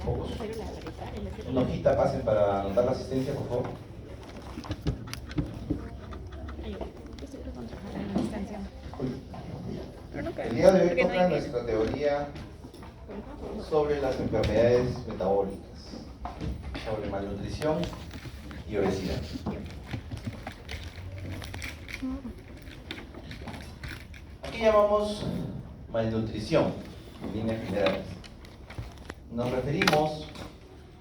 Pocos. Una hojita, pasen para anotar la asistencia, por favor. El día de hoy toca nuestra teoría sobre las enfermedades metabólicas, sobre malnutrición y obesidad. Aquí llamamos malnutrición, en líneas generales. Nos referimos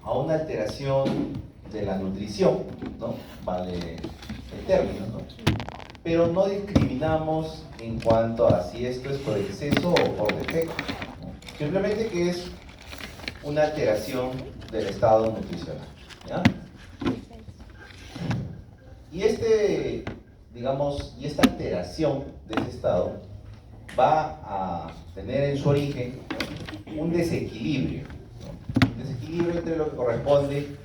a una alteración de la nutrición, ¿no? Vale el término, ¿no? Pero no discriminamos en cuanto a si esto es por exceso o por defecto, ¿no? Simplemente que es una alteración del estado nutricional, ¿ya? Y esta alteración de ese estado va a tener en su origen un desequilibrio, ¿no? Un desequilibrio entre lo que corresponde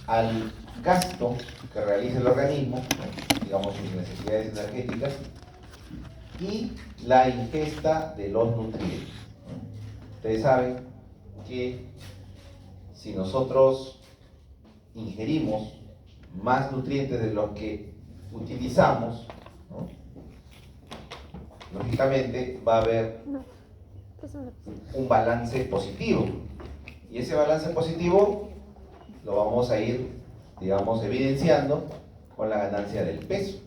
al gasto que realiza el organismo, ¿no? Digamos sus necesidades energéticas, y la ingesta de los nutrientes, ¿no? Ustedes saben que si nosotros ingerimos más nutrientes de los que utilizamos, ¿no? Lógicamente va a haber un balance positivo, y ese balance positivo lo vamos a ir, digamos, evidenciando con la ganancia del peso.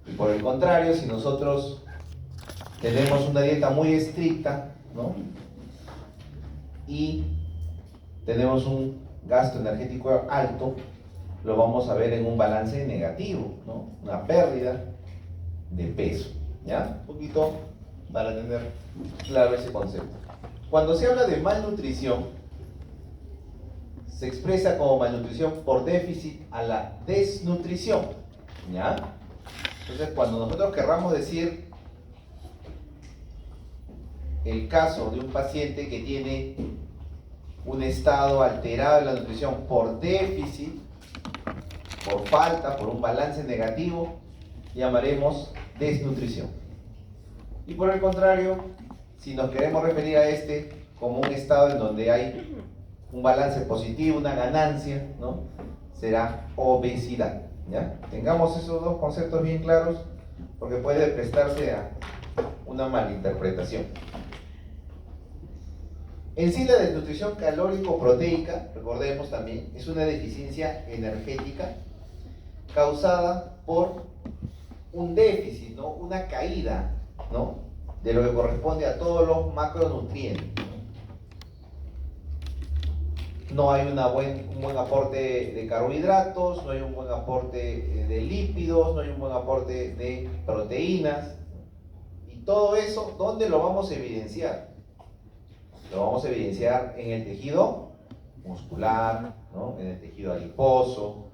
Y por el contrario, si nosotros tenemos una dieta muy estricta, ¿no? Y tenemos un gasto energético alto, lo vamos a ver en un balance negativo, ¿no? Una pérdida de peso, ¿ya? Un poquito para tener claro ese concepto. Cuando se habla de malnutrición, se expresa como malnutrición por déficit a la desnutrición, ¿ya? Entonces, cuando nosotros querramos decir el caso de un paciente que tiene un estado alterado de la nutrición por déficit, por falta, por un balance negativo, llamaremos desnutrición. Y por el contrario, si nos queremos referir a este como un estado en donde hay un balance positivo, una ganancia, ¿no? Será obesidad, ¿ya? Tengamos esos dos conceptos bien claros, porque puede prestarse a una malinterpretación. En sí, la desnutrición calórico-proteica, recordemos también, es una deficiencia energética causada por un déficit, ¿no? Una caída, ¿no? De lo que corresponde a todos los macronutrientes. No hay un buen aporte de carbohidratos, no hay un buen aporte de lípidos, no hay un buen aporte de proteínas. Y todo eso, ¿dónde lo vamos a evidenciar? Lo vamos a evidenciar en el tejido muscular, ¿no? En el tejido adiposo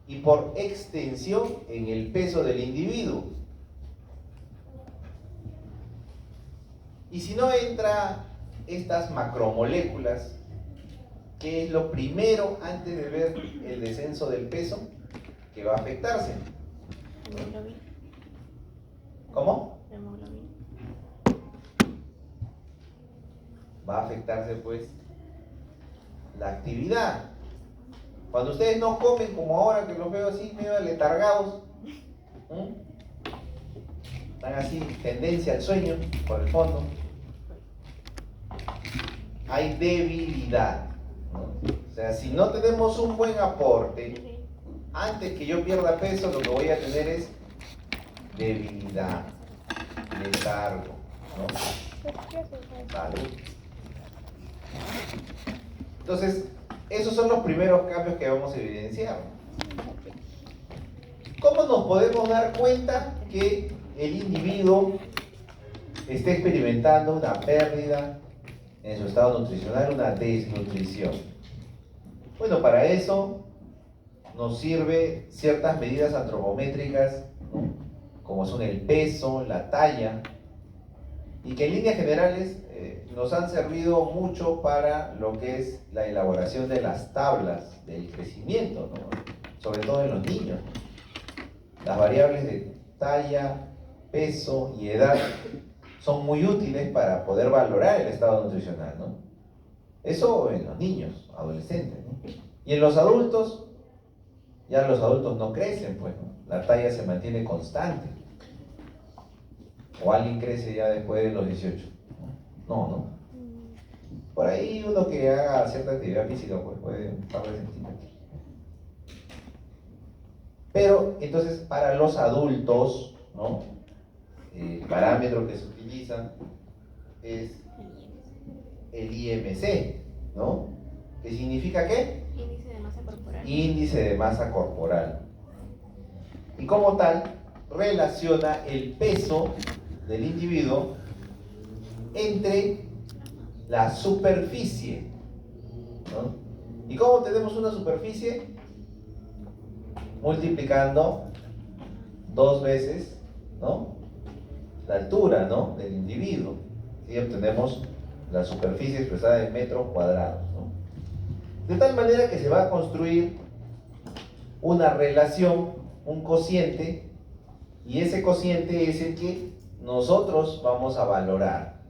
y por extensión en el peso del individuo. Y si no entra estas macromoléculas, ¿qué es lo primero antes de ver el descenso del peso que va a afectarse? ¿Cómo? Va a afectarse pues la actividad. Cuando ustedes no comen, como ahora que los veo así medio letargados, están así, tendencia al sueño por el fondo, hay debilidad, ¿no? O sea, si no tenemos un buen aporte, antes que yo pierda peso, lo que voy a tener es debilidad, letargo, ¿no? Salud. Entonces, esos son los primeros cambios que vamos a evidenciar. ¿Cómo nos podemos dar cuenta que el individuo está experimentando una pérdida en su estado nutricional, una desnutrición? Bueno, para eso nos sirve ciertas medidas antropométricas, ¿no? Como son el peso, la talla, y que en líneas generales nos han servido mucho para lo que es la elaboración de las tablas del crecimiento, ¿no? Sobre todo en los niños. Las variables de talla, peso y edad son muy útiles para poder valorar el estado nutricional, ¿no? Eso en los niños, adolescentes, ¿no? Y en los adultos, ya los adultos no crecen, pues, ¿no? La talla se mantiene constante. O alguien crece ya después de los 18. No, no. Por ahí uno que haga cierta actividad física, pues puede un par de centímetros. Pero entonces para los adultos, ¿no? El parámetro que se utiliza es el IMC, ¿no? ¿Qué significa qué? Índice de masa corporal. Índice de masa corporal. Y como tal, relaciona el peso del individuo entre la superficie, ¿no? ¿Y cómo tenemos una superficie? Multiplicando 2 veces, ¿no? La altura, ¿no? Del individuo. Y obtenemos la superficie expresada en metros cuadrados, ¿no? De tal manera que se va a construir una relación, un cociente, y ese cociente es el que nosotros vamos a valorar.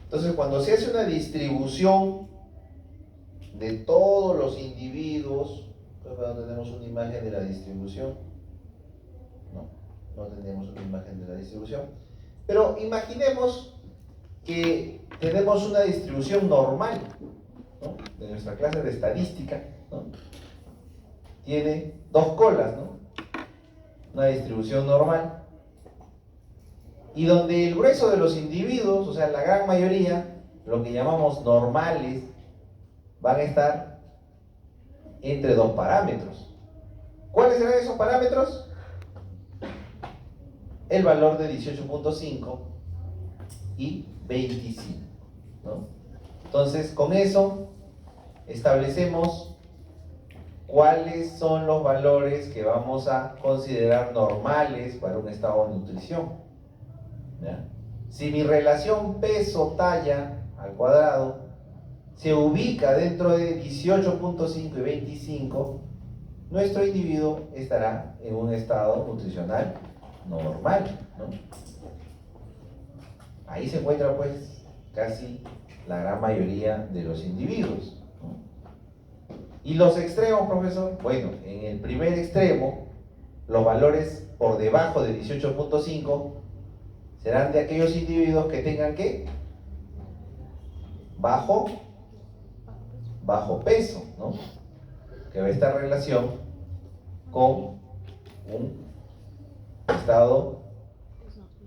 Entonces, cuando se hace una distribución de todos los individuos, no tenemos una imagen de la distribución, no tenemos una imagen de la distribución, pero imaginemos que tenemos una distribución normal, ¿no? De nuestra clase de estadística, ¿no? Tiene 2 colas, ¿no? Una distribución normal, y donde el grueso de los individuos, o sea, la gran mayoría, lo que llamamos normales, van a estar entre 2 parámetros. ¿Cuáles serán esos parámetros? El valor de 18.5 y 25, ¿no? Entonces, con eso establecemos cuáles son los valores que vamos a considerar normales para un estado de nutrición, ¿ya? Si mi relación peso-talla al cuadrado se ubica dentro de 18.5 y 25, nuestro individuo estará en un estado nutricional normal, ¿no? Ahí se encuentra pues casi la gran mayoría de los individuos, ¿no? ¿Y los extremos, profesor? Bueno, en el primer extremo, los valores por debajo de 18.5 serán de aquellos individuos que tengan ¿qué? Bajo peso, ¿no? Que va a estar en relación con un estado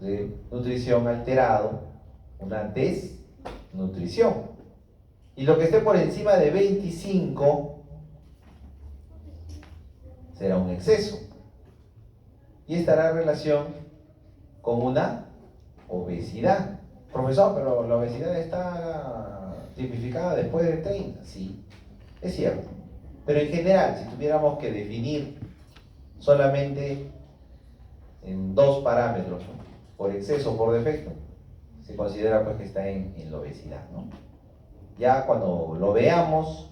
de nutrición alterado, una desnutrición. Y lo que esté por encima de 25 será un exceso y estará en relación con una obesidad. Profesor, pero la obesidad está tipificada después de 30, sí, es cierto. Pero en general, si tuviéramos que definir solamente en 2 parámetros, ¿no? Por exceso o por defecto, se considera pues que está en la obesidad, ¿no? Ya cuando lo veamos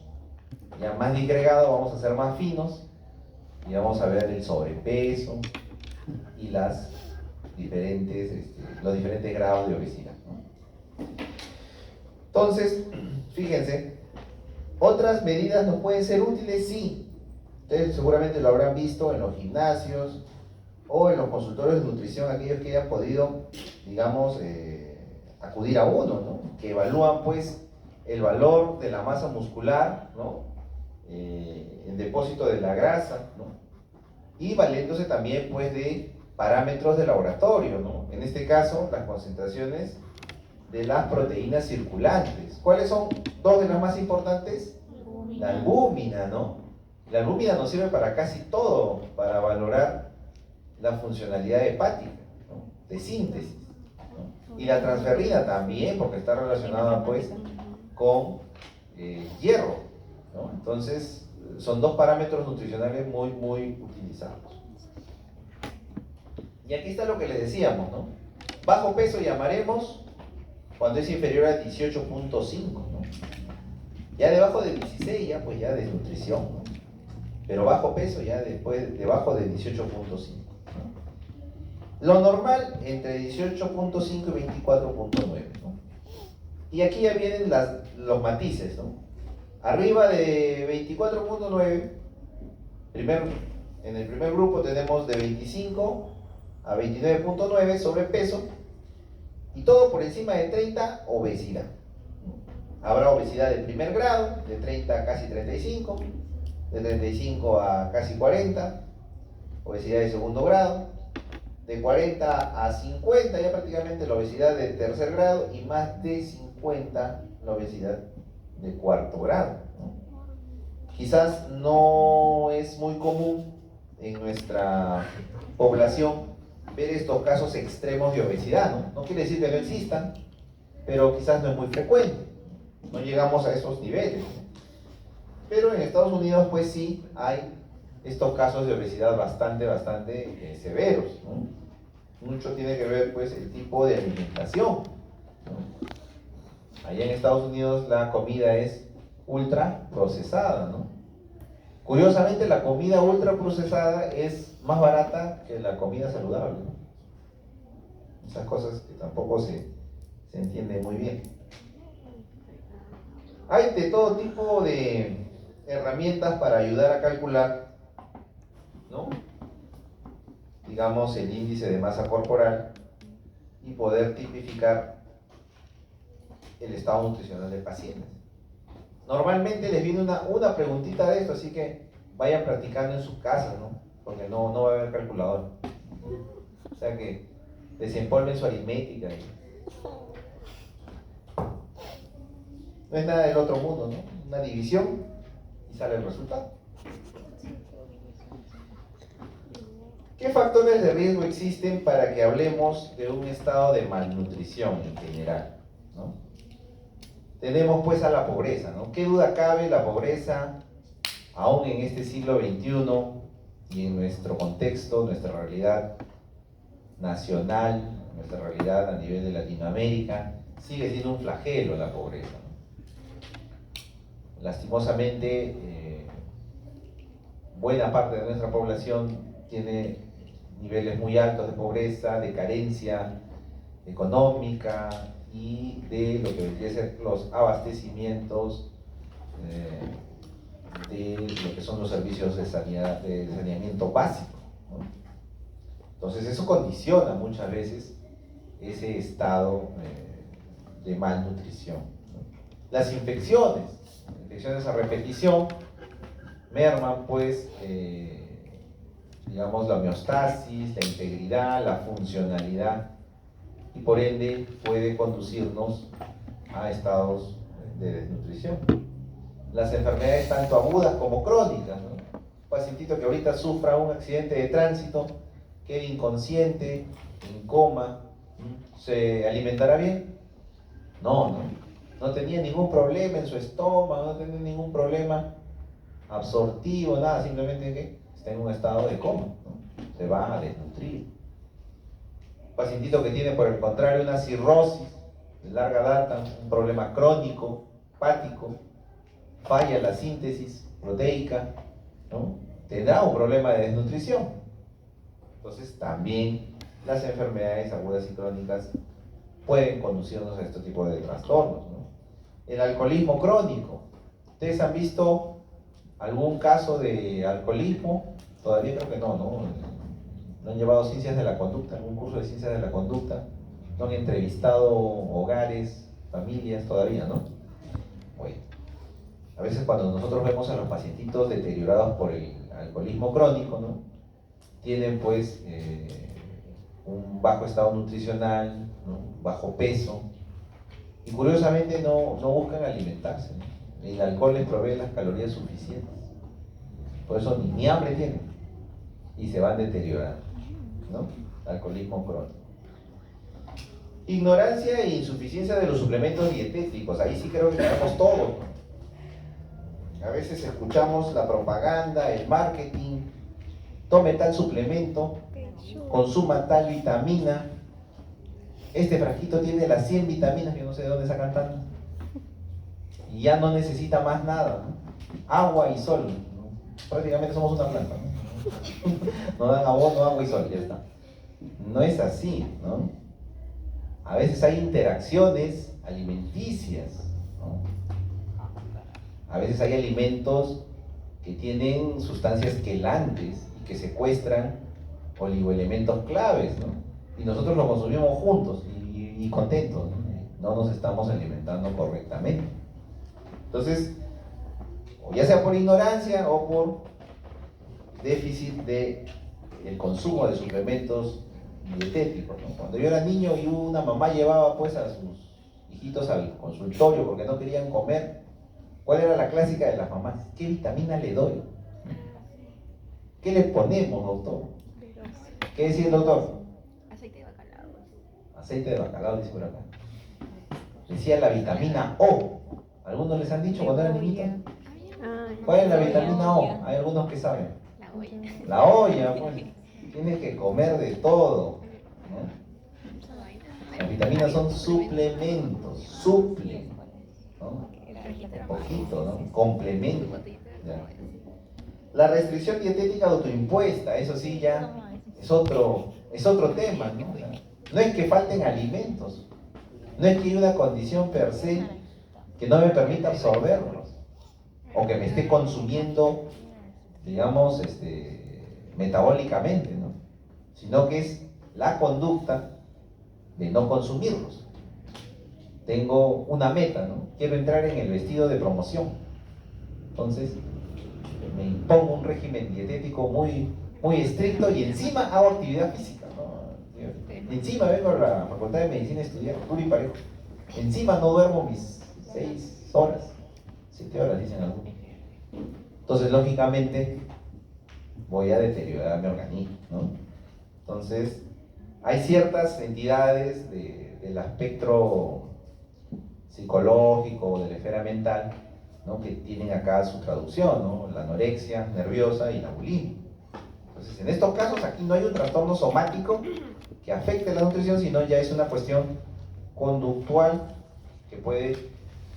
ya más disgregado, vamos a ser más finos y vamos a ver el sobrepeso y los diferentes grados de obesidad, ¿no? Entonces, fíjense, otras medidas nos pueden ser útiles, sí. Ustedes seguramente lo habrán visto en los gimnasios o en los consultorios de nutrición, aquellos que hayan podido, digamos, acudir a uno, ¿no? Que evalúan pues el valor de la masa muscular, ¿no? El depósito de la grasa, ¿no? Y valiéndose también pues de parámetros de laboratorio, ¿no? En este caso, las concentraciones de las proteínas circulantes. ¿Cuáles son 2 de las más importantes? La albúmina, ¿no? La albúmina nos sirve para casi todo, para valorar la funcionalidad hepática, ¿no? De síntesis, ¿no? Y la transferrina también, porque está relacionada pues con hierro, ¿no? Entonces, son 2 parámetros nutricionales muy, muy utilizados. Y aquí está lo que le decíamos, ¿no? Bajo peso llamaremos cuando es inferior a 18.5, ¿no? Ya debajo de 16 ya pues ya desnutrición, ¿no? Pero bajo peso ya después debajo de 18.5, ¿no? Lo normal entre 18.5 y 24.9, ¿no? Y aquí ya vienen los matices, ¿no? Arriba de 24.9, en el primer grupo tenemos de 25 a 29.9 sobrepeso, y todo por encima de 30, obesidad. Habrá obesidad de primer grado, de 30 a casi 35, de 35 a casi 40, obesidad de segundo grado, de 40 a 50 ya prácticamente la obesidad de tercer grado, y más de 50 la obesidad de cuarto grado, ¿no? Quizás no es muy común en nuestra población ver estos casos extremos de obesidad, ¿no? No quiere decir que no existan, pero quizás no es muy frecuente, no llegamos a esos niveles, ¿no? Pero en Estados Unidos pues sí hay estos casos de obesidad bastante severos, ¿no? Mucho tiene que ver pues el tipo de alimentación, ¿no? Allá en Estados Unidos la comida es ultra procesada, ¿no? Curiosamente la comida ultra procesada es más barata que la comida saludable, ¿no? Esas cosas que tampoco se entiende muy bien. Hay de todo tipo de herramientas para ayudar a calcular, ¿no?, digamos, el índice de masa corporal y poder tipificar el estado nutricional del paciente. Normalmente les viene una preguntita de esto, así que vayan practicando en sus casas, ¿no? Porque no va a haber calculador. O sea que desempolven su aritmética. No es nada del otro mundo, ¿no? Una división y sale el resultado. ¿Qué factores de riesgo existen para que hablemos de un estado de malnutrición en general, ¿no? Tenemos pues a la pobreza, ¿no? ¿Qué duda cabe? La pobreza, aún en este siglo XXI y en nuestro contexto, nuestra realidad nacional, nuestra realidad a nivel de Latinoamérica, sigue siendo un flagelo la pobreza, ¿no? Lastimosamente, buena parte de nuestra población tiene niveles muy altos de pobreza, de carencia económica y de lo que vendría a ser los abastecimientos de lo que son los servicios de sanidad, de saneamiento básico, ¿no? Entonces eso condiciona muchas veces ese estado de malnutrición, ¿no? Las infecciones a repetición merman pues digamos la homeostasis, la integridad, la funcionalidad, y por ende puede conducirnos a estados de desnutrición. Las enfermedades tanto agudas como crónicas, ¿no? Un pacientito que ahorita sufra un accidente de tránsito, quede inconsciente, en coma, ¿se alimentará bien? No tenía ningún problema en su estómago, no tenía ningún problema absortivo, nada, simplemente que está en un estado de coma, ¿no? Se va a desnutrir. Un pacientito que tiene, por el contrario, una cirrosis de larga data, un problema crónico, hepático, falla la síntesis proteica, ¿no?, tendrá un problema de desnutrición. Entonces también las enfermedades agudas y crónicas pueden conducirnos a este tipo de trastornos, ¿no? El alcoholismo crónico. ¿Ustedes han visto algún caso de alcoholismo? Todavía creo que no han llevado ciencias de la conducta, algún curso de ciencias de la conducta, no han entrevistado hogares, familias, todavía, ¿no? Bueno, a veces cuando nosotros vemos a los pacientitos deteriorados por el alcoholismo crónico, ¿no?, tienen pues un bajo estado nutricional, ¿no?, bajo peso, y curiosamente no buscan alimentarse, ¿no? El alcohol les provee las calorías suficientes, por eso ni hambre tienen y se van deteriorando, ¿no? Alcoholismo crónico. Ignorancia e insuficiencia de los suplementos dietéticos. Ahí sí creo que tenemos todo. A veces escuchamos la propaganda, el marketing: tome tal suplemento, consuma tal vitamina, este frasquito tiene las 100 vitaminas, que no sé de dónde sacan tanto, y ya no necesita más nada, ¿no? Agua y sol, ¿no? Prácticamente somos una planta, ¿no? Nos dan abono, agua y sol, ya está. no es así, ¿no? A veces hay interacciones alimenticias, ¿no? A veces hay alimentos que tienen sustancias quelantes y que secuestran oligoelementos claves, ¿no? Y nosotros los consumimos juntos y contentos, ¿no? No nos estamos alimentando correctamente. Entonces, o ya sea por ignorancia o por déficit de el consumo de suplementos dietéticos, ¿no? Cuando yo era niño y una mamá llevaba pues a sus hijitos al consultorio porque no querían comer, ¿cuál era la clásica de las mamás? ¿Qué vitamina le doy? ¿Qué le ponemos, doctor? ¿Qué decía el doctor? Aceite de bacalao. Aceite de bacalao, dice por acá. Decía la vitamina O. ¿Algunos les han dicho cuando eran niñitos? ¿Cuál es la vitamina O? Hay algunos que saben. La olla. La olla, pues. Tienes que comer de todo, ¿no? Las vitaminas son suplementos, suplen, ¿no? Un poquito, ¿no? Complemento. ¿Ya? La restricción dietética autoimpuesta, eso sí ya es otro tema, ¿no? O sea, no es que falten alimentos, no es que haya una condición per se que no me permita absorberlos, o que me esté consumiendo, digamos, metabólicamente, ¿no? Sino que es la conducta de no consumirlos. Tengo una meta, ¿no? Quiero entrar en el vestido de promoción. Entonces, me impongo un régimen dietético muy, muy estricto y encima hago actividad física, ¿no? Encima vengo a la Facultad de Medicina a estudiar, puro y parejo. Encima no duermo mis 6 horas, 7 horas, dicen algunos. Entonces, lógicamente, voy a deteriorar mi organismo, ¿no? Entonces, hay ciertas entidades del espectro psicológico, de la esfera mental, ¿no? Que tienen acá su traducción, ¿no? La anorexia nerviosa y la bulimia. Entonces, en estos casos, aquí no hay un trastorno somático que afecte la nutrición, sino ya es una cuestión conductual que puede,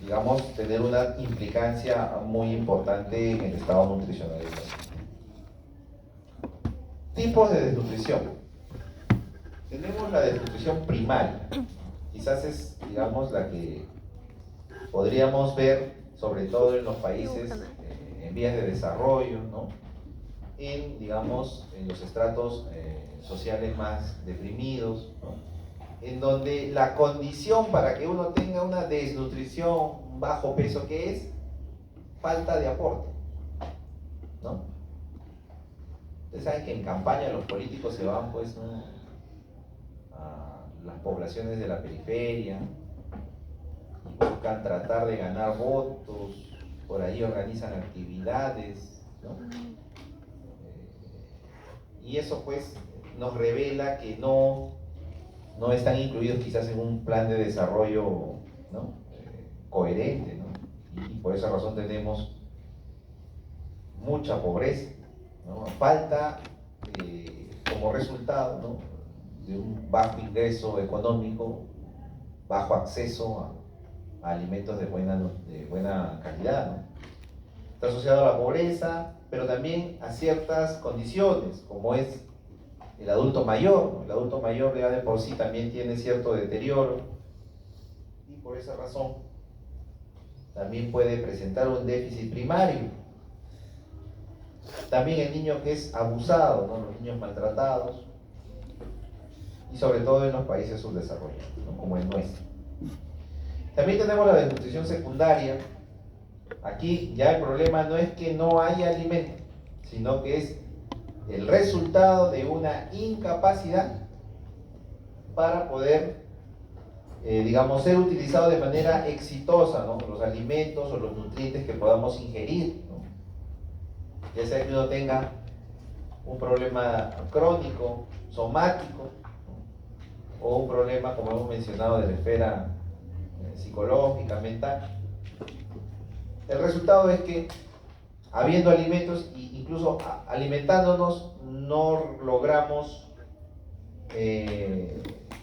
digamos, tener una implicancia muy importante en el estado nutricional del paciente. Tipos de desnutrición. Tenemos la desnutrición primaria. Quizás es, digamos, la que podríamos ver, sobre todo en los países en vías de desarrollo, ¿no? En, digamos, en los estratos sociales más deprimidos, ¿no? En donde la condición para que uno tenga una desnutrición, bajo peso, ¿qué es? Falta de aporte, ¿no? Ustedes saben que en campaña los políticos se van, pues, ¿no?, a las poblaciones de la periferia y buscan tratar de ganar votos, por ahí organizan actividades, ¿no? Y eso, pues, nos revela que no están incluidos quizás en un plan de desarrollo, ¿no?, coherente, ¿no? Y por esa razón tenemos mucha pobreza, ¿no? Falta, como resultado, ¿no?, de un bajo ingreso económico, bajo acceso a alimentos de buena calidad, ¿no? Está asociado a la pobreza, pero también a ciertas condiciones, como es el adulto mayor, ¿no? El adulto mayor ya de por sí también tiene cierto deterioro y por esa razón también puede presentar un déficit primario. También el niño que es abusado, ¿no?, los niños maltratados, y sobre todo en los países subdesarrollados, ¿no?, como el nuestro. También tenemos la desnutrición secundaria. Aquí ya el problema no es que no haya alimento, sino que es el resultado de una incapacidad para poder, digamos, ser utilizado de manera exitosa, ¿no?, los alimentos o los nutrientes que podamos ingerir, ¿no? Ya sea que uno tenga un problema crónico, somático, ¿no?, o un problema, como hemos mencionado, de la esfera psicológica, mental. El resultado es que, habiendo alimentos e incluso alimentándonos, no logramos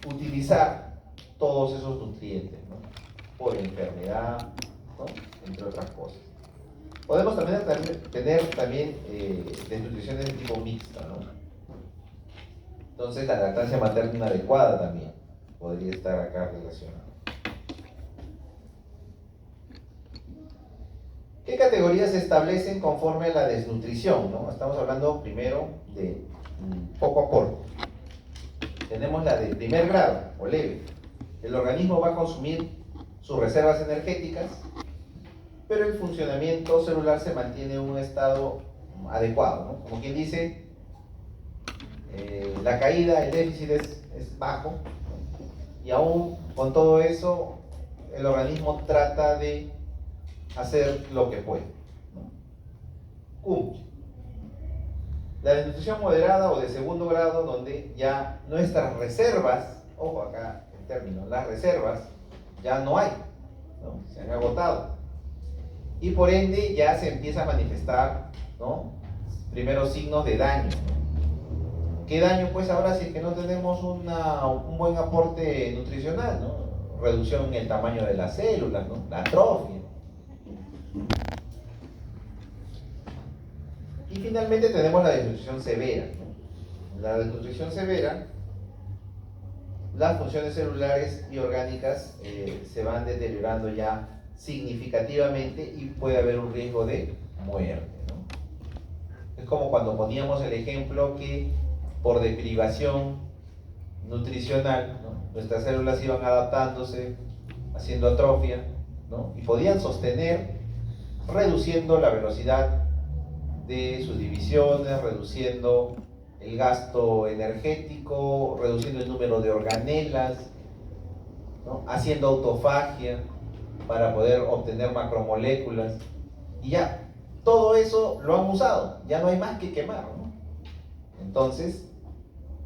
utilizar todos esos nutrientes, ¿no?, por enfermedad, ¿no?, entre otras cosas. Podemos tener también desnutriciones de tipo mixta, ¿no? Entonces la lactancia materna inadecuada también podría estar acá relacionada. ¿Qué categorías se establecen conforme a la desnutrición, ¿no? Estamos hablando primero de poco aporte. Tenemos la de primer grado o leve. El organismo va a consumir sus reservas energéticas, pero el funcionamiento celular se mantiene en un estado adecuado, ¿no? Como quien dice, la caída, el déficit es bajo, ¿no? Y aún con todo eso, el organismo trata de hacer lo que puede, ¿no? Cumple. La desnutrición moderada o de segundo grado, donde ya nuestras reservas, ojo acá el término, las reservas ya no hay, ¿no? Se han agotado. Y por ende ya se empieza a manifestar, ¿no? Primeros signos de daño. ¿Qué daño? Pues ahora si es que no tenemos un buen aporte nutricional, ¿no? Reducción en el tamaño de las células, ¿no? La atrofia. Y finalmente tenemos la desnutrición severa, ¿no? La desnutrición severa, las funciones celulares y orgánicas se van deteriorando ya significativamente y puede haber un riesgo de muerte, ¿no? Es como cuando poníamos el ejemplo que por deprivación nutricional, ¿no? Nuestras células iban adaptándose, haciendo atrofia, ¿no? Y podían sostener reduciendo la velocidad de sus divisiones, reduciendo el gasto energético, reduciendo el número de organelas, ¿no? Haciendo autofagia para poder obtener macromoléculas. Y ya, todo eso lo han usado, ya no hay más que quemar, ¿no? Entonces,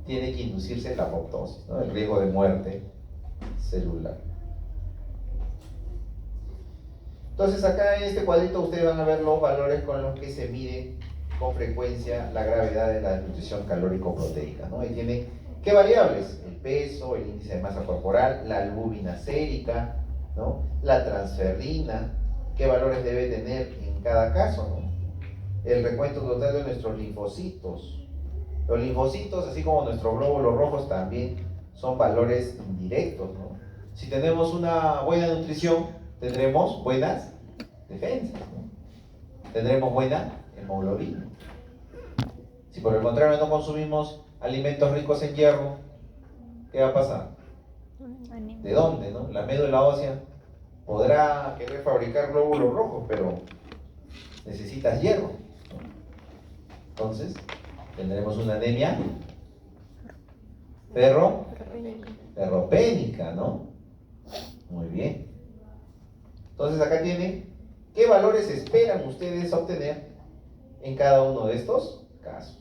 tiene que inducirse la apoptosis, ¿no? El riesgo de muerte celular. Entonces acá en este cuadrito ustedes van a ver los valores con los que se mide con frecuencia la gravedad de la desnutrición calórico-proteica, ¿no? Y tiene ¿qué variables? El peso, el índice de masa corporal, la albúmina sérica, ¿no? La transferrina, qué valores debe tener en cada caso, ¿no? El recuento total de nuestros linfocitos. Los linfocitos, así como nuestros glóbulos rojos, también son valores indirectos, ¿no? Si tenemos una buena nutrición, tendremos buenas defensas, ¿no? Tendremos buena hemoglobina. Si por el contrario no consumimos alimentos ricos en hierro, ¿qué va a pasar? ¿De dónde, no? La médula ósea podrá querer fabricar glóbulos rojos, pero necesitas hierro, ¿no? Entonces, tendremos una anemia ferropénica, ¿no? Muy bien. Entonces acá tienen qué valores esperan ustedes obtener en cada uno de estos casos.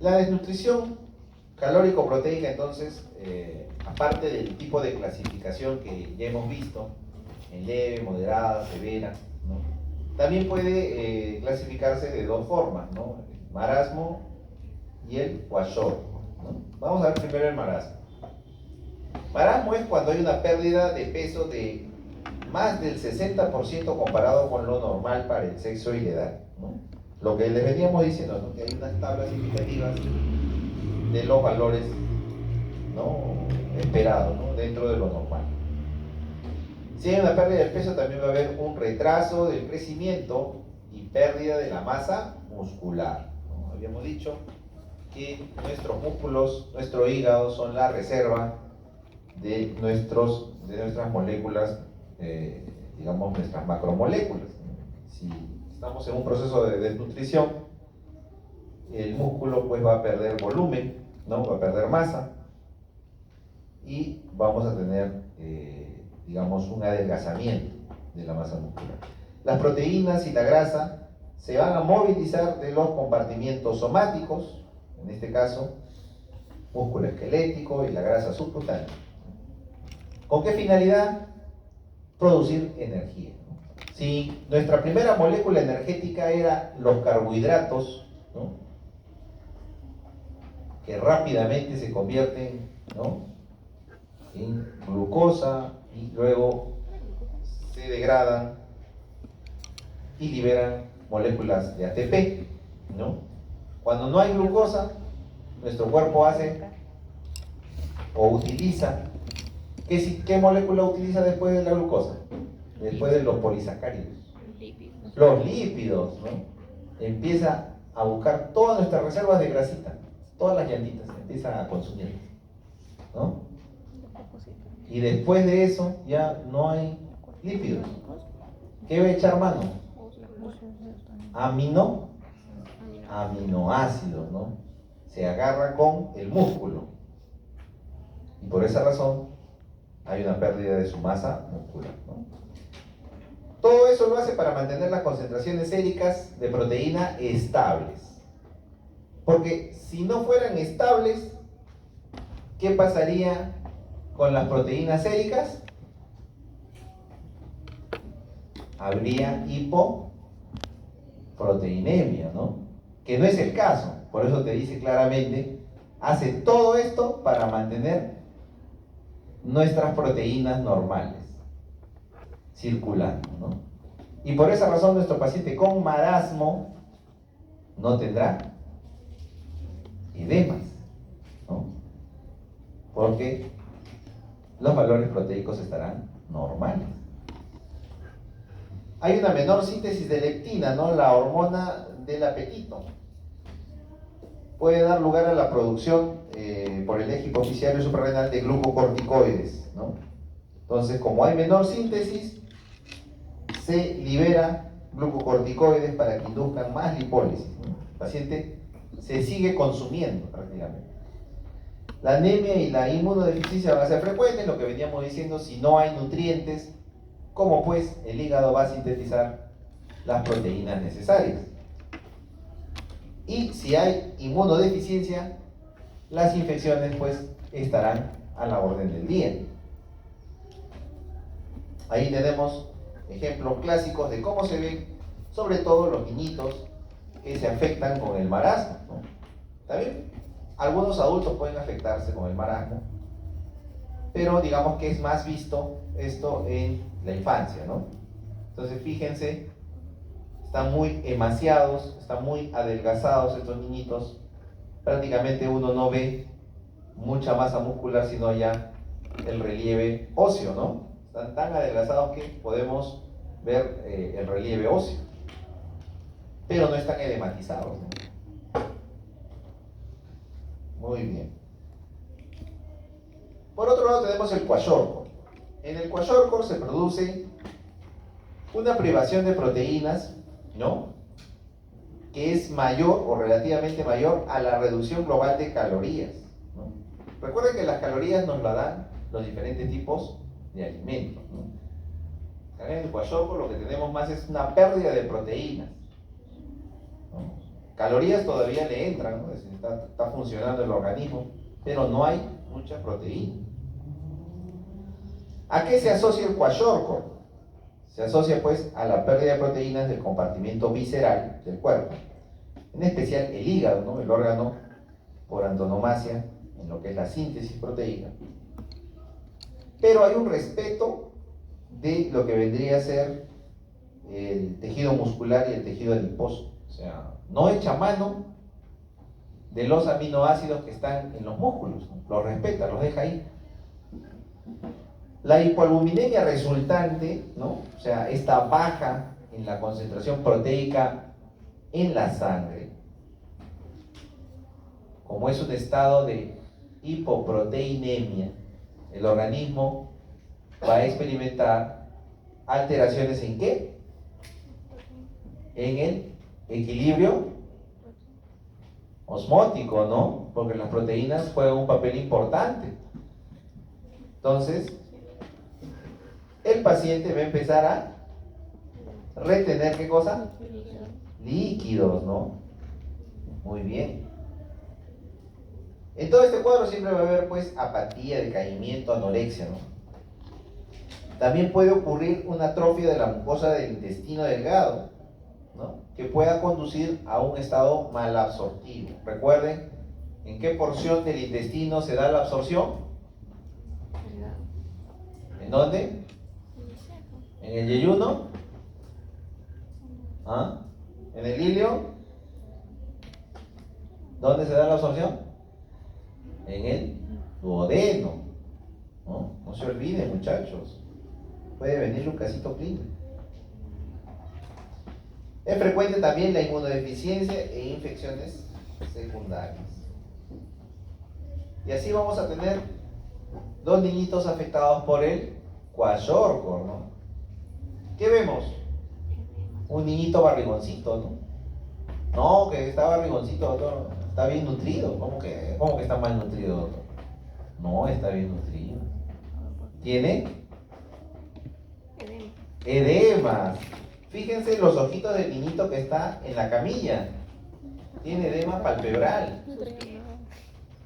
La desnutrición calórico-proteica, entonces, aparte del tipo de clasificación que ya hemos visto, en leve, moderada, severa, ¿no? También puede clasificarse de dos formas, ¿no? El marasmo y el kwashiorkor, ¿no? Vamos a ver primero el marasmo. Marasmo es cuando hay una pérdida de peso de más del 60% comparado con lo normal para el sexo y la edad, ¿no? Lo que les veníamos diciendo, ¿no? Que hay unas tablas indicativas de los valores, ¿no? Esperados, ¿no? Dentro de lo normal. Si hay una pérdida de peso, también va a haber un retraso del crecimiento y pérdida de la masa muscular, ¿no? Habíamos dicho que nuestros músculos, nuestro hígado son la reserva de nuestras moléculas, digamos nuestras macromoléculas. Si estamos en un proceso de desnutrición, el músculo pues va a perder volumen, ¿no? Va a perder masa y vamos a tener digamos un adelgazamiento de la masa muscular. Las proteínas y la grasa se van a movilizar de los compartimientos somáticos, en este caso músculo esquelético y la grasa subcutánea. ¿Con qué finalidad? Producir energía. Si nuestra primera molécula energética era los carbohidratos, ¿no? Que rápidamente se convierten, ¿no? En glucosa y luego se degradan y liberan moléculas de ATP, ¿no? Cuando no hay glucosa, nuestro cuerpo hace o utiliza, ¿qué molécula utiliza después de la glucosa? Después de los polisacáridos. Los lípidos, ¿no? Empieza a buscar todas nuestras reservas de grasita, todas las llantitas, empieza a consumirlas, ¿no? Y después de eso ya no hay lípidos. ¿Qué va a echar mano? Aminoácidos, ¿no? Se agarra con el músculo. Y por esa razón hay una pérdida de su masa muscular, ¿no? Todo eso lo hace para mantener las concentraciones séricas de proteína estables. Porque si no fueran estables, ¿qué pasaría con las proteínas séricas? Habría hipoproteinemia, ¿no? Que no es el caso. Por eso te dice claramente, hace todo esto para mantener nuestras proteínas normales circulando, ¿no? Y por esa razón nuestro paciente con marasmo no tendrá edemas, ¿no? Porque los valores proteicos estarán normales. Hay una menor síntesis de leptina, ¿no? La hormona del apetito. Puede dar lugar a la producción por el eje hipofisiario suprarrenal de glucocorticoides, ¿no? Entonces, como hay menor síntesis, se libera glucocorticoides para que induzcan más lipólisis, ¿no? El paciente se sigue consumiendo prácticamente. La anemia y la inmunodeficiencia van a ser frecuentes, lo que veníamos diciendo, si no hay nutrientes, ¿cómo pues el hígado va a sintetizar las proteínas necesarias? Y si hay inmunodeficiencia, las infecciones pues estarán a la orden del día. Ahí tenemos ejemplos clásicos de cómo se ven, sobre todo los niñitos que se afectan con el marasmo, ¿no? También algunos adultos pueden afectarse con el marasmo, pero digamos que es más visto esto en la infancia, ¿no? Entonces fíjense, están muy emaciados, están muy adelgazados estos niñitos. Prácticamente uno no ve mucha masa muscular, sino ya el relieve óseo, ¿no? Están tan adelgazados que podemos ver el relieve óseo, pero no están edematizados, ¿no? Muy bien. Por otro lado tenemos el kwashiorkor. En el kwashiorkor se produce una privación de proteínas, ¿no? Que es mayor o relativamente mayor a la reducción global de calorías, ¿no? Recuerden que las calorías nos la dan los diferentes tipos de alimentos, ¿no? En el kwashiorkor lo que tenemos más es una pérdida de proteínas, ¿no? Calorías todavía le entran, ¿no? Está funcionando el organismo, pero no hay mucha proteína. ¿A qué se asocia el kwashiorkor? Se asocia pues a la pérdida de proteínas del compartimento visceral del cuerpo, en especial el hígado, ¿no? El órgano por antonomasia en lo que es la síntesis proteica. Pero hay un respeto de lo que vendría a ser el tejido muscular y el tejido adiposo. O sea, no echa mano de los aminoácidos que están en los músculos, ¿no? Los respeta, los deja ahí. La hipoalbuminemia resultante, ¿no? O sea, esta baja en la concentración proteica en la sangre, como es un estado de hipoproteinemia, el organismo va a experimentar alteraciones ¿en qué? En el equilibrio osmótico, ¿no? Porque las proteínas juegan un papel importante. Entonces, el paciente va a empezar a retener, ¿qué cosa? Líquidos, ¿no? Muy bien. En todo este cuadro siempre va a haber pues apatía, decaimiento, anorexia, ¿no? También puede ocurrir una atrofia de la mucosa del intestino delgado, ¿no? Que pueda conducir a un estado malabsortivo. Recuerden, ¿en qué porción del intestino se da la absorción? ¿En dónde? ¿En el yeyuno? ¿Ah? En el ilio, ¿dónde se da la absorción? En el duodeno. No se olviden, muchachos. Puede venir Lucasito clínico. Es frecuente también la inmunodeficiencia e infecciones secundarias. Y así vamos a tener dos niñitos afectados por el kwashiorkor, ¿no? ¿Qué vemos? Un niñito barrigoncito, ¿no? No, que está barrigoncito, doctor. Está bien nutrido. ¿Cómo que está mal nutrido, doctor? No, está bien nutrido. ¿Tiene? Edemas. Fíjense los ojitos del niñito que está en la camilla. Tiene edema palpebral.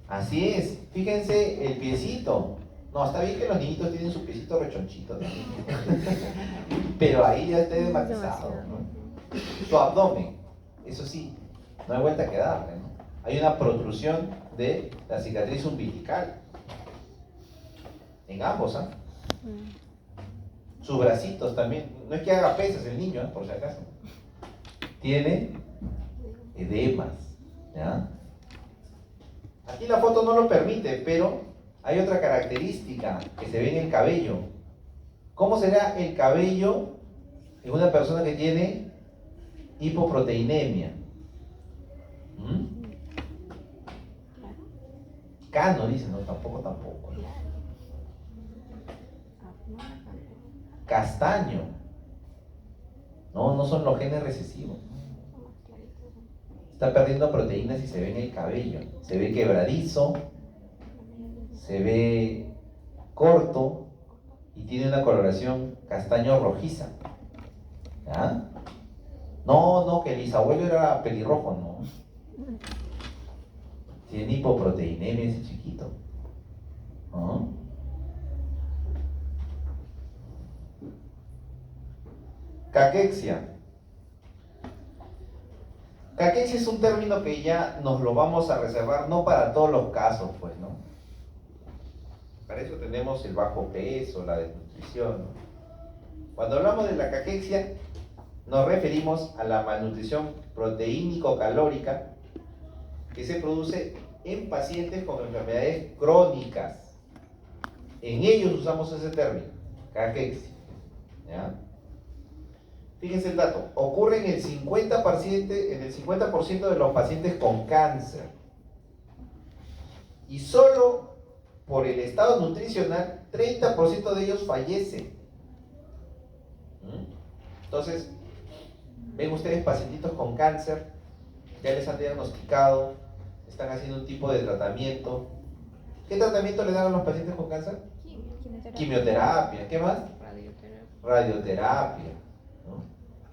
Así es. Fíjense el piecito. No, está bien que los niñitos tienen su piecito rechonchito, ¿no? Pero ahí ya está edematizado, ¿no? Su abdomen, eso sí, no hay vuelta que darle, ¿no? Hay una protrusión de la cicatriz umbilical. En ambos, ¿ah? Sus bracitos también. No es que haga pesas el niño, por si acaso. Tiene edemas, ¿ya? Aquí la foto no lo permite, pero hay otra característica que se ve en el cabello. ¿Cómo será el cabello en una persona que tiene hipoproteinemia? Cano, dice, no, tampoco. Castaño. No son los genes recesivos. Está perdiendo proteínas y se ve en el cabello. Se ve quebradizo, se ve corto y tiene una coloración castaño rojiza. ¿Ya? No, que el bisabuelo era pelirrojo, no. Tiene hipoproteinemia ese chiquito. ¿No? Caquexia. Caquexia es un término que ya nos lo vamos a reservar, no para todos los casos, pues, ¿no? Para eso tenemos el bajo peso, la desnutrición, ¿no? Cuando hablamos de la caquexia, nos referimos a la malnutrición proteínico-calórica que se produce en pacientes con enfermedades crónicas. En ellos usamos ese término, caquexia, ¿ya? Fíjense el dato, ocurre en el 50% de los pacientes con cáncer. Y solo por el estado nutricional, 30% de ellos fallecen. Entonces, ven ustedes pacientitos con cáncer, ya les han diagnosticado, están haciendo un tipo de tratamiento. ¿Qué tratamiento le dan a los pacientes con cáncer? Quimioterapia. ¿Qué más? Radioterapia. ¿No?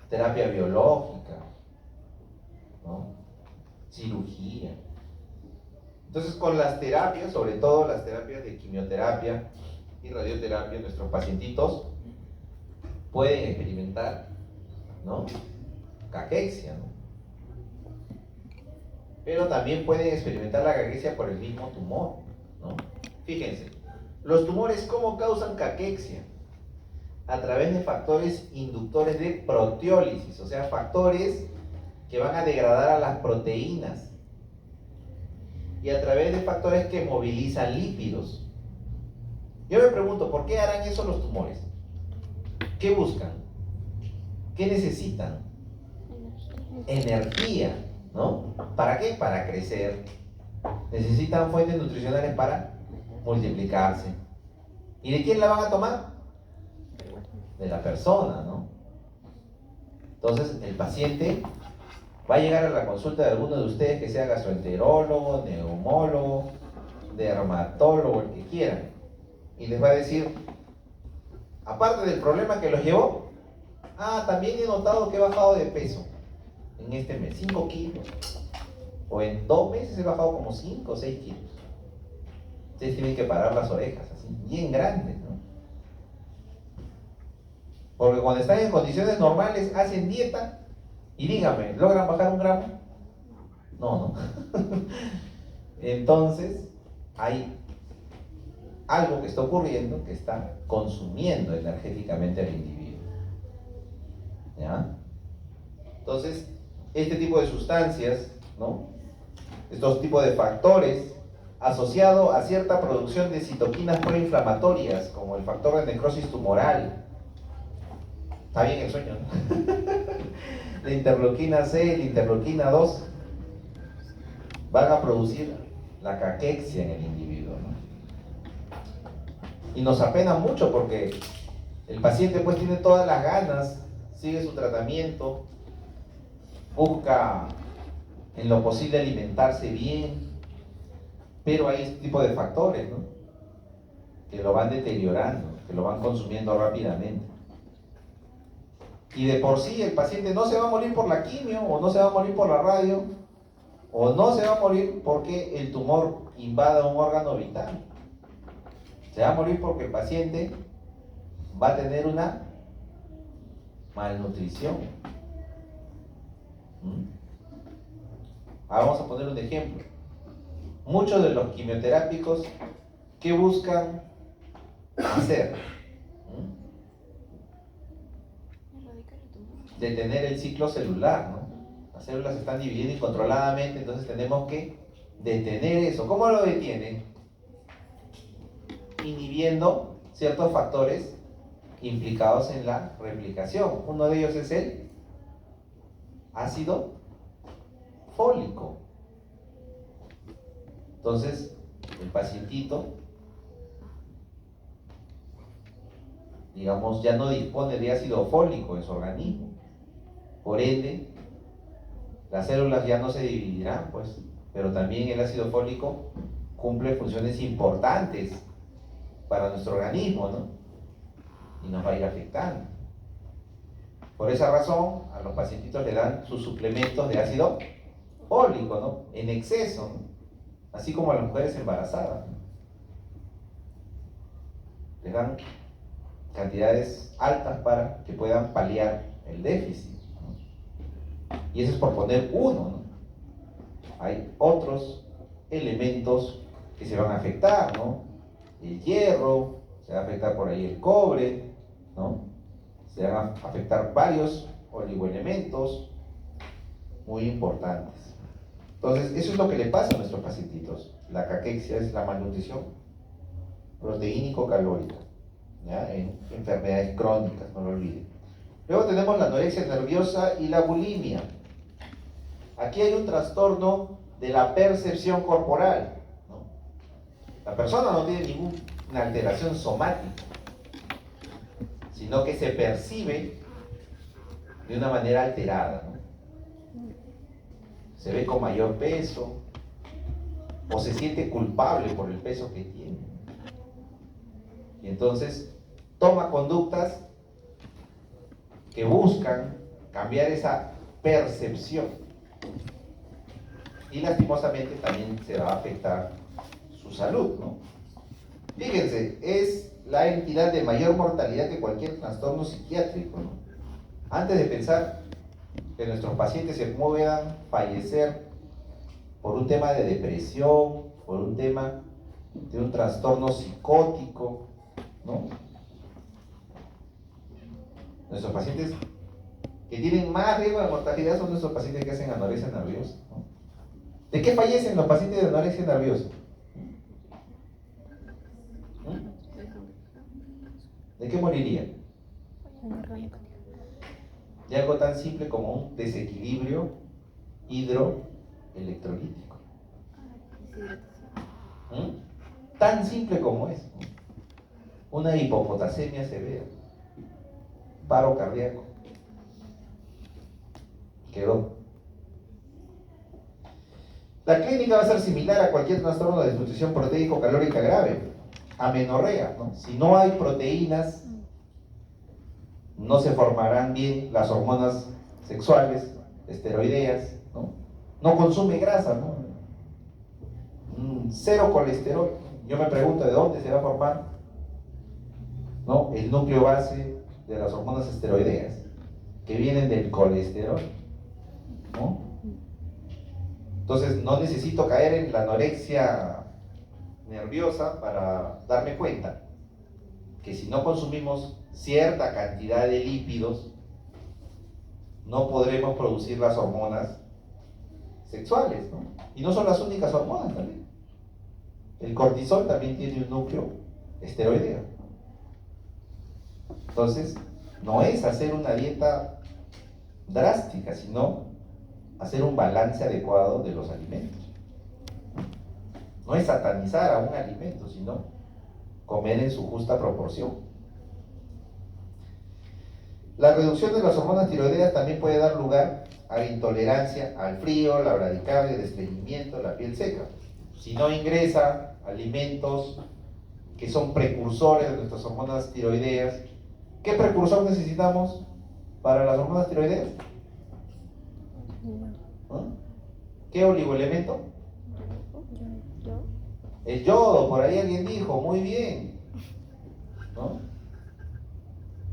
Terapia biológica, ¿no? Cirugía. Entonces, con las terapias, sobre todo las terapias de quimioterapia y radioterapia, nuestros pacientitos pueden experimentar, ¿no? Caquexia, ¿no? Pero también pueden experimentar la caquexia por el mismo tumor, ¿no? Fíjense, los tumores, ¿cómo causan caquexia? A través de factores inductores de proteólisis, o sea, factores que van a degradar a las proteínas, y a través de factores que movilizan lípidos. Yo me pregunto, ¿por qué harán eso los tumores? ¿Qué buscan? ¿Qué necesitan? Energía, ¿no? ¿Para qué? Para crecer. Necesitan fuentes nutricionales para multiplicarse. ¿Y de quién la van a tomar? De la persona, ¿no? Entonces, el paciente va a llegar a la consulta de alguno de ustedes que sea gastroenterólogo, neumólogo, dermatólogo, el que quiera, y les va a decir, aparte del problema que los llevó, también he notado que he bajado de peso en este mes, 5 kilos, o en 2 meses he bajado como 5 o 6 kilos. Ustedes tienen que parar las orejas, así, bien grandes, ¿no? Porque cuando están en condiciones normales, hacen dieta y díganme, ¿logran bajar 1 gramo? No. Entonces, hay algo que está ocurriendo que está consumiendo energéticamente al individuo. ¿Ya? Entonces, este tipo de sustancias, ¿no? Estos tipos de factores asociado a cierta producción de citoquinas proinflamatorias, como el factor de necrosis tumoral. Está bien el sueño, ¿no? La interleuquina C, la interleuquina 2 van a producir la caquexia en el individuo, ¿no? Y nos apena mucho porque el paciente pues tiene todas las ganas, sigue su tratamiento, busca en lo posible alimentarse bien, pero hay este tipo de factores, ¿no? Que lo van deteriorando, que lo van consumiendo rápidamente. Y de por sí el paciente no se va a morir por la quimio, o no se va a morir por la radio, o no se va a morir porque el tumor invada un órgano vital. Se va a morir porque el paciente va a tener una malnutrición. Ahora vamos a poner un ejemplo. Muchos de los quimioterápicos, ¿qué buscan hacer? Detener el ciclo celular, ¿no? Las células se están dividiendo incontroladamente, entonces tenemos que detener eso. ¿Cómo lo detienen? Inhibiendo ciertos factores implicados en la replicación. Uno de ellos es el ácido fólico. Entonces, el pacientito, digamos, ya no dispone de ácido fólico en su organismo. Por ende, las células ya no se dividirán, pues, pero también el ácido fólico cumple funciones importantes para nuestro organismo, ¿no? Y nos va a ir afectando. Por esa razón, a los pacientitos le dan sus suplementos de ácido fólico, ¿no? En exceso, ¿no? Así como a las mujeres embarazadas, ¿no? Les dan cantidades altas para que puedan paliar el déficit, ¿no? Y eso es por poner uno, ¿no? Hay otros elementos que se van a afectar, ¿no? El hierro, se va a afectar por ahí el cobre, ¿no? Se van a afectar varios oligoelementos muy importantes. Entonces, eso es lo que le pasa a nuestros pacientitos. La caquexia es la malnutrición proteínico-calórica, ¿ya? En enfermedades crónicas, no lo olviden. Luego tenemos la anorexia nerviosa y la bulimia. Aquí hay un trastorno de la percepción corporal, ¿no? La persona no tiene ninguna alteración somática, sino que se percibe de una manera alterada, ¿no? Se ve con mayor peso o se siente culpable por el peso que tiene. Y entonces toma conductas que buscan cambiar esa percepción. Y lastimosamente también se va a afectar su salud, ¿no? Fíjense, es la entidad de mayor mortalidad que cualquier trastorno psiquiátrico, ¿no? Antes de pensar que nuestros pacientes se puedan fallecer por un tema de depresión, por un tema de un trastorno psicótico, ¿no? Nuestros pacientes que tienen más riesgo de mortalidad son nuestros pacientes que hacen anorexia nerviosa, ¿no? ¿De qué fallecen los pacientes de anorexia nerviosa? ¿De qué morirían? De algo tan simple como un desequilibrio hidroelectrolítico. Tan simple como es. Una hipopotasemia severa, paro cardíaco. Quedó. La clínica va a ser similar a cualquier trastorno de desnutrición proteico-calórica grave, amenorrea, ¿no? Si no hay proteínas, no se formarán bien las hormonas sexuales, esteroideas, ¿no? No consume grasa, ¿no? Cero colesterol. Yo me pregunto de dónde se va a formar, ¿no? El núcleo base de las hormonas esteroideas, que vienen del colesterol, ¿no? Entonces no necesito caer en la anorexia nerviosa para darme cuenta que si no consumimos cierta cantidad de lípidos, no podremos producir las hormonas sexuales, ¿no? Y no son las únicas hormonas también. El cortisol también tiene un núcleo esteroideo. Entonces, no es hacer una dieta drástica, sino hacer un balance adecuado de los alimentos. No es satanizar a un alimento, sino comer en su justa proporción. La reducción de las hormonas tiroideas también puede dar lugar a la intolerancia al frío, la bradicardia, el estreñimiento, la piel seca. Si no ingresa alimentos que son precursores de nuestras hormonas tiroideas, ¿qué precursor necesitamos para las hormonas tiroideas? ¿Ah? ¿Qué oligoelemento? El yodo, por ahí alguien dijo, muy bien, ¿no?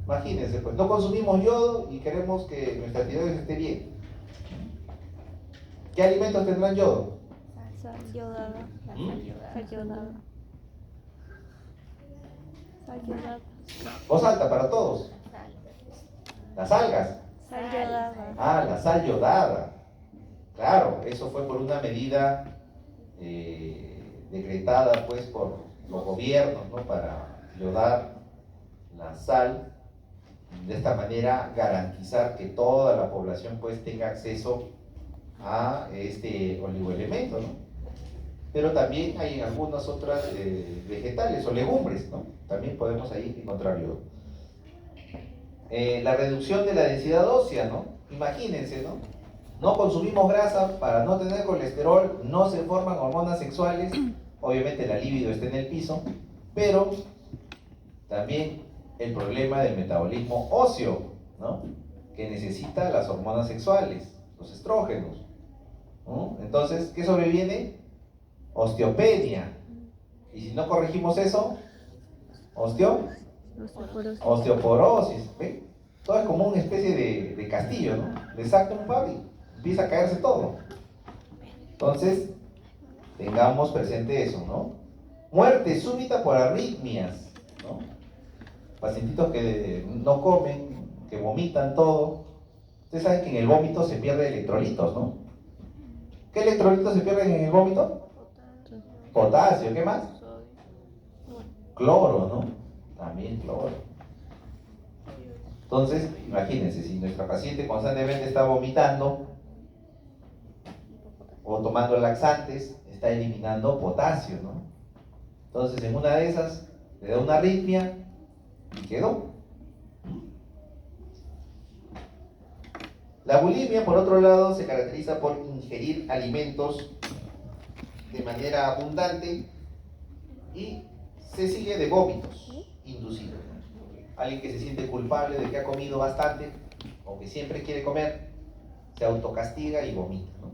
Imagínense, pues no consumimos yodo y queremos que nuestra tiroides esté bien. ¿Qué alimentos tendrán yodo? Sal yodada. Sal yodada. Sal yodada. Voz alta para todos. Las algas. Sal yodada. Ah, la sal yodada. Claro, eso fue por una medida decretada pues por los gobiernos, ¿no? Para yodar la sal. De esta manera garantizar que toda la población pues tenga acceso a este oligoelemento, ¿no? Pero también hay algunas otras vegetales o legumbres, ¿no? También podemos ahí encontrar yodo. La reducción de la densidad ósea, ¿no? Imagínense, ¿no? No consumimos grasa para no tener colesterol, no se forman hormonas sexuales, obviamente la libido está en el piso, pero también el problema del metabolismo óseo, ¿no? Que necesita las hormonas sexuales, los estrógenos, ¿no? Entonces, ¿qué sobreviene? Osteopenia. Y si no corregimos eso, osteoporosis. ¿Ven? Todo es como una especie de castillo, ¿no? Le saca un palo y empieza a caerse todo. Entonces, tengamos presente eso, ¿no? Muerte súbita por arritmias, ¿no? Pacientitos que no comen, que vomitan todo. Ustedes saben que en el vómito se pierden electrolitos, ¿no? ¿Qué electrolitos se pierden en el vómito? Potasio, ¿qué más? Cloro, ¿no? También cloro. Entonces, imagínense, si nuestra paciente constantemente está vomitando o tomando laxantes, está eliminando potasio, ¿no? Entonces, en una de esas, le da una arritmia y quedó. La bulimia, por otro lado, se caracteriza por ingerir alimentos de manera abundante y se sigue de vómitos inducidos, ¿no? Alguien que se siente culpable de que ha comido bastante o que siempre quiere comer, se autocastiga y vomita, ¿no?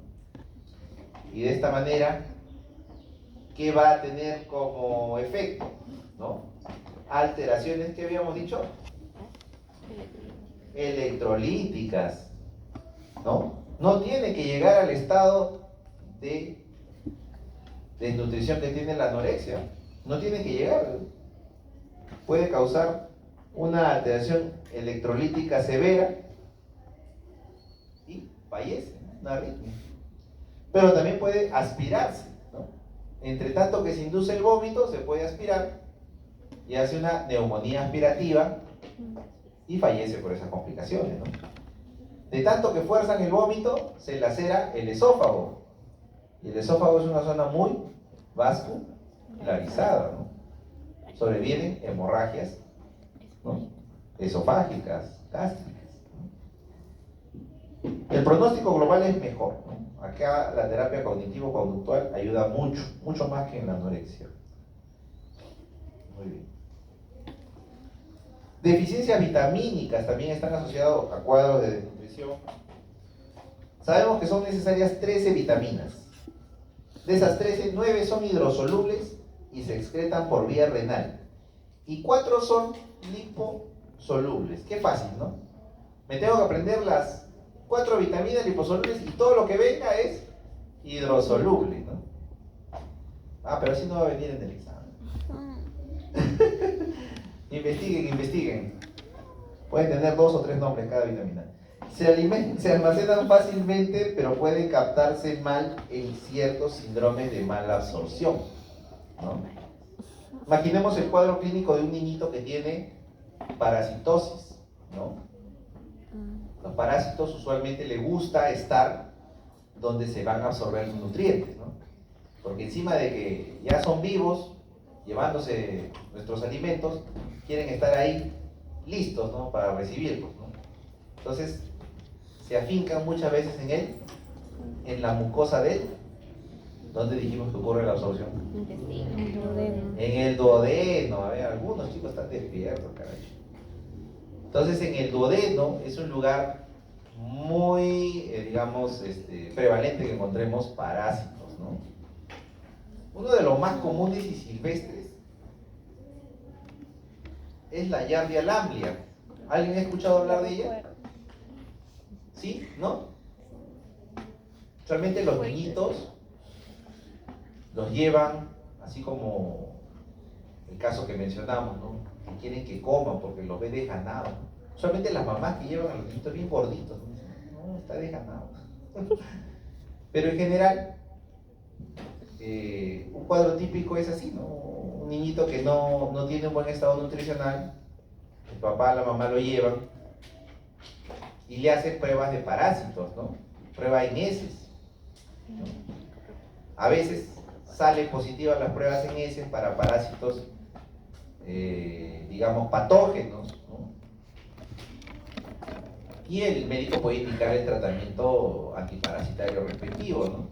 Y de esta manera, ¿qué va a tener como efecto? ¿No? Alteraciones, ¿qué habíamos dicho? Electrolíticas, ¿no? No tiene que llegar al estado de desnutrición que tiene la anorexia. No tiene que llegar. Puede causar una alteración electrolítica severa y fallece, ¿no? Una arritmia. Pero también puede aspirarse, ¿no? Entre tanto que se induce el vómito, se puede aspirar y hace una neumonía aspirativa y fallece por esas complicaciones, ¿no? De tanto que fuerzan el vómito, se lacera el esófago. Y el esófago es una zona muy vascularizada, ¿no? Sobrevienen hemorragias, ¿no? Esofágicas, gástricas, ¿no? El pronóstico global es mejor, ¿no? Acá la terapia cognitivo-conductual ayuda mucho, mucho más que en la anorexia. Muy bien. Deficiencias vitamínicas también están asociadas a cuadros de desnutrición. Sabemos que son necesarias 13 vitaminas. De esas 13, 9 son hidrosolubles y se excretan por vía renal. Y 4 son liposolubles. Qué fácil, ¿no? Me tengo que aprender las 4 vitaminas liposolubles y todo lo que venga es hidrosoluble, ¿no? Ah, pero así no va a venir en el examen. Investiguen. Pueden tener 2 o 3 nombres cada vitamina. Se almacenan fácilmente, pero pueden captarse mal en ciertos síndromes de mala absorción, ¿no? Imaginemos el cuadro clínico de un niñito que tiene parasitosis, ¿no? Los parásitos usualmente les gusta estar donde se van a absorber los nutrientes, ¿no? Porque encima de que ya son vivos, llevándose nuestros alimentos, quieren estar ahí listos, ¿no? Para recibirlos, ¿no? Entonces, se afincan muchas veces en la mucosa de él. ¿Dónde dijimos que ocurre la absorción? En el duodeno. A ver, algunos chicos están despiertos, caray. Entonces, en el duodeno es un lugar muy, digamos, prevalente que encontremos parásitos, ¿no? Uno de los más comunes y silvestres es la Yardia lamblia. ¿Alguien ha escuchado hablar de ella? ¿Sí? ¿No? Realmente los niñitos los llevan, así como el caso que mencionamos, ¿no? Que quieren que coman porque los ve desganados. Solamente las mamás que llevan a los niñitos bien gorditos, ¿no? No, está desganado. Pero en general, un cuadro típico es así, ¿no? Un niñito que no tiene un buen estado nutricional, el papá, la mamá lo llevan y le hacen pruebas de parásitos, ¿no? Prueba en heces, ¿no? A veces salen positivas las pruebas en heces para parásitos, digamos, patógenos, ¿no? Y el médico puede indicar el tratamiento antiparasitario respectivo, ¿no?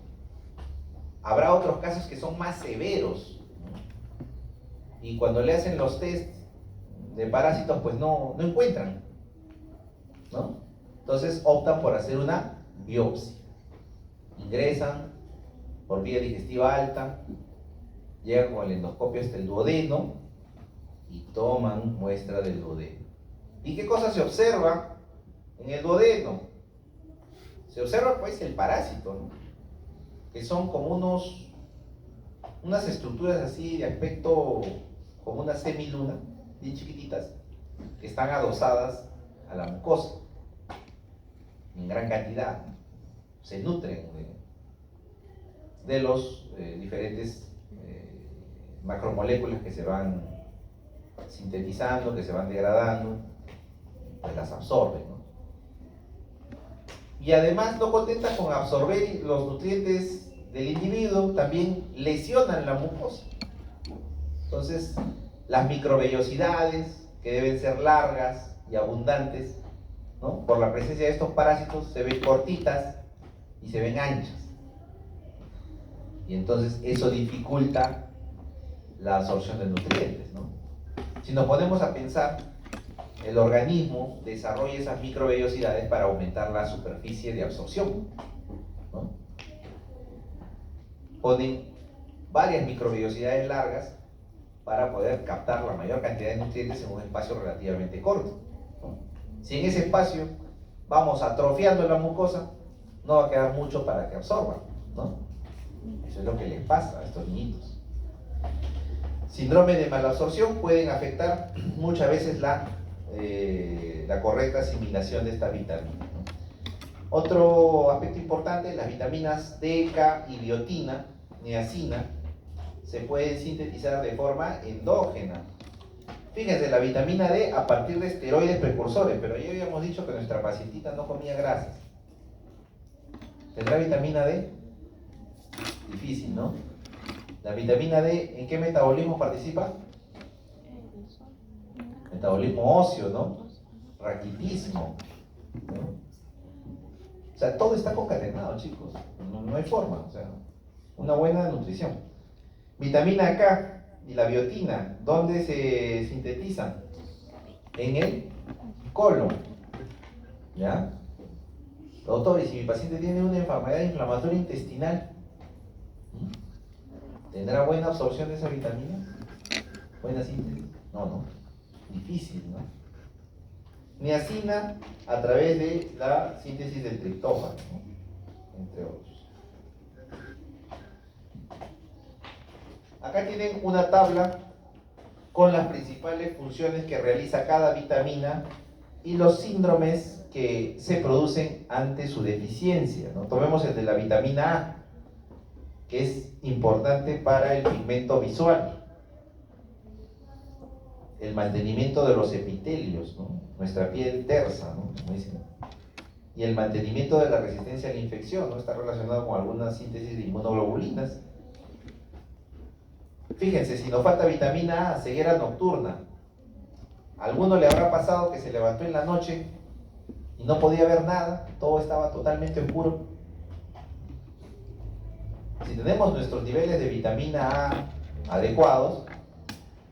Habrá otros casos que son más severos, ¿no? Y cuando le hacen los test de parásitos, pues no encuentran, ¿no? Entonces optan por hacer una biopsia. Ingresan por vía digestiva alta, llegan con el endoscopio hasta el duodeno y toman muestra del duodeno. ¿Y qué cosa se observa en el duodeno? Se observa pues el parásito, ¿no? Que son como unas estructuras así de aspecto como una semiluna, bien chiquititas, que están adosadas a la mucosa en gran cantidad, ¿no? Se nutren de los diferentes macromoléculas que se van sintetizando, que se van degradando, pues las absorben, ¿no? Y además, no contenta con absorber los nutrientes del individuo, también lesionan la mucosa. Entonces, las microvellosidades, que deben ser largas y abundantes, ¿no? Por la presencia de estos parásitos, se ven cortitas y se ven anchas. Y entonces eso dificulta la absorción de nutrientes, ¿no? Si nos ponemos a pensar, el organismo desarrolla esas microvellosidades para aumentar la superficie de absorción, ¿no? Ponen varias microvellosidades largas para poder captar la mayor cantidad de nutrientes en un espacio relativamente corto, ¿no? Si en ese espacio vamos atrofiando la mucosa, no va a quedar mucho para que absorban, ¿no? Eso es lo que les pasa a estos niñitos. Síndrome de malabsorción pueden afectar muchas veces la correcta asimilación de esta vitamina, ¿no? Otro aspecto importante, las vitaminas D, K y biotina, niacina, se pueden sintetizar de forma endógena. Fíjense, la vitamina D a partir de esteroides precursores, pero ya habíamos dicho que nuestra pacientita no comía grasas. ¿Tendrá vitamina D? Difícil, ¿no? La vitamina D, ¿en qué metabolismo participa? Metabolismo óseo, ¿no? Raquitismo, ¿no? O sea, todo está concatenado, chicos. No hay forma, o sea, una buena nutrición. Vitamina K y la biotina, ¿dónde se sintetizan? En el colon, ¿ya? Doctor, ¿y si mi paciente tiene una enfermedad inflamatoria intestinal? ¿Tendrá buena absorción de esa vitamina? ¿Buena síntesis? No. Difícil, ¿no? Niacina a través de la síntesis del triptófano, ¿no? Entre otros. Acá tienen una tabla con las principales funciones que realiza cada vitamina y los síndromes que se producen ante su deficiencia, ¿no? Tomemos el de la vitamina A, que es importante para el pigmento visual, el mantenimiento de los epitelios, ¿no? Nuestra piel tersa, ¿no? Como dicen. Y el mantenimiento de la resistencia a la infección, ¿no? Está relacionado con alguna síntesis de inmunoglobulinas. Fíjense, si nos falta vitamina A, ceguera nocturna. ¿A alguno le habrá pasado que se levantó en la noche y no podía ver nada? Todo estaba totalmente oscuro. Si tenemos nuestros niveles de vitamina A adecuados,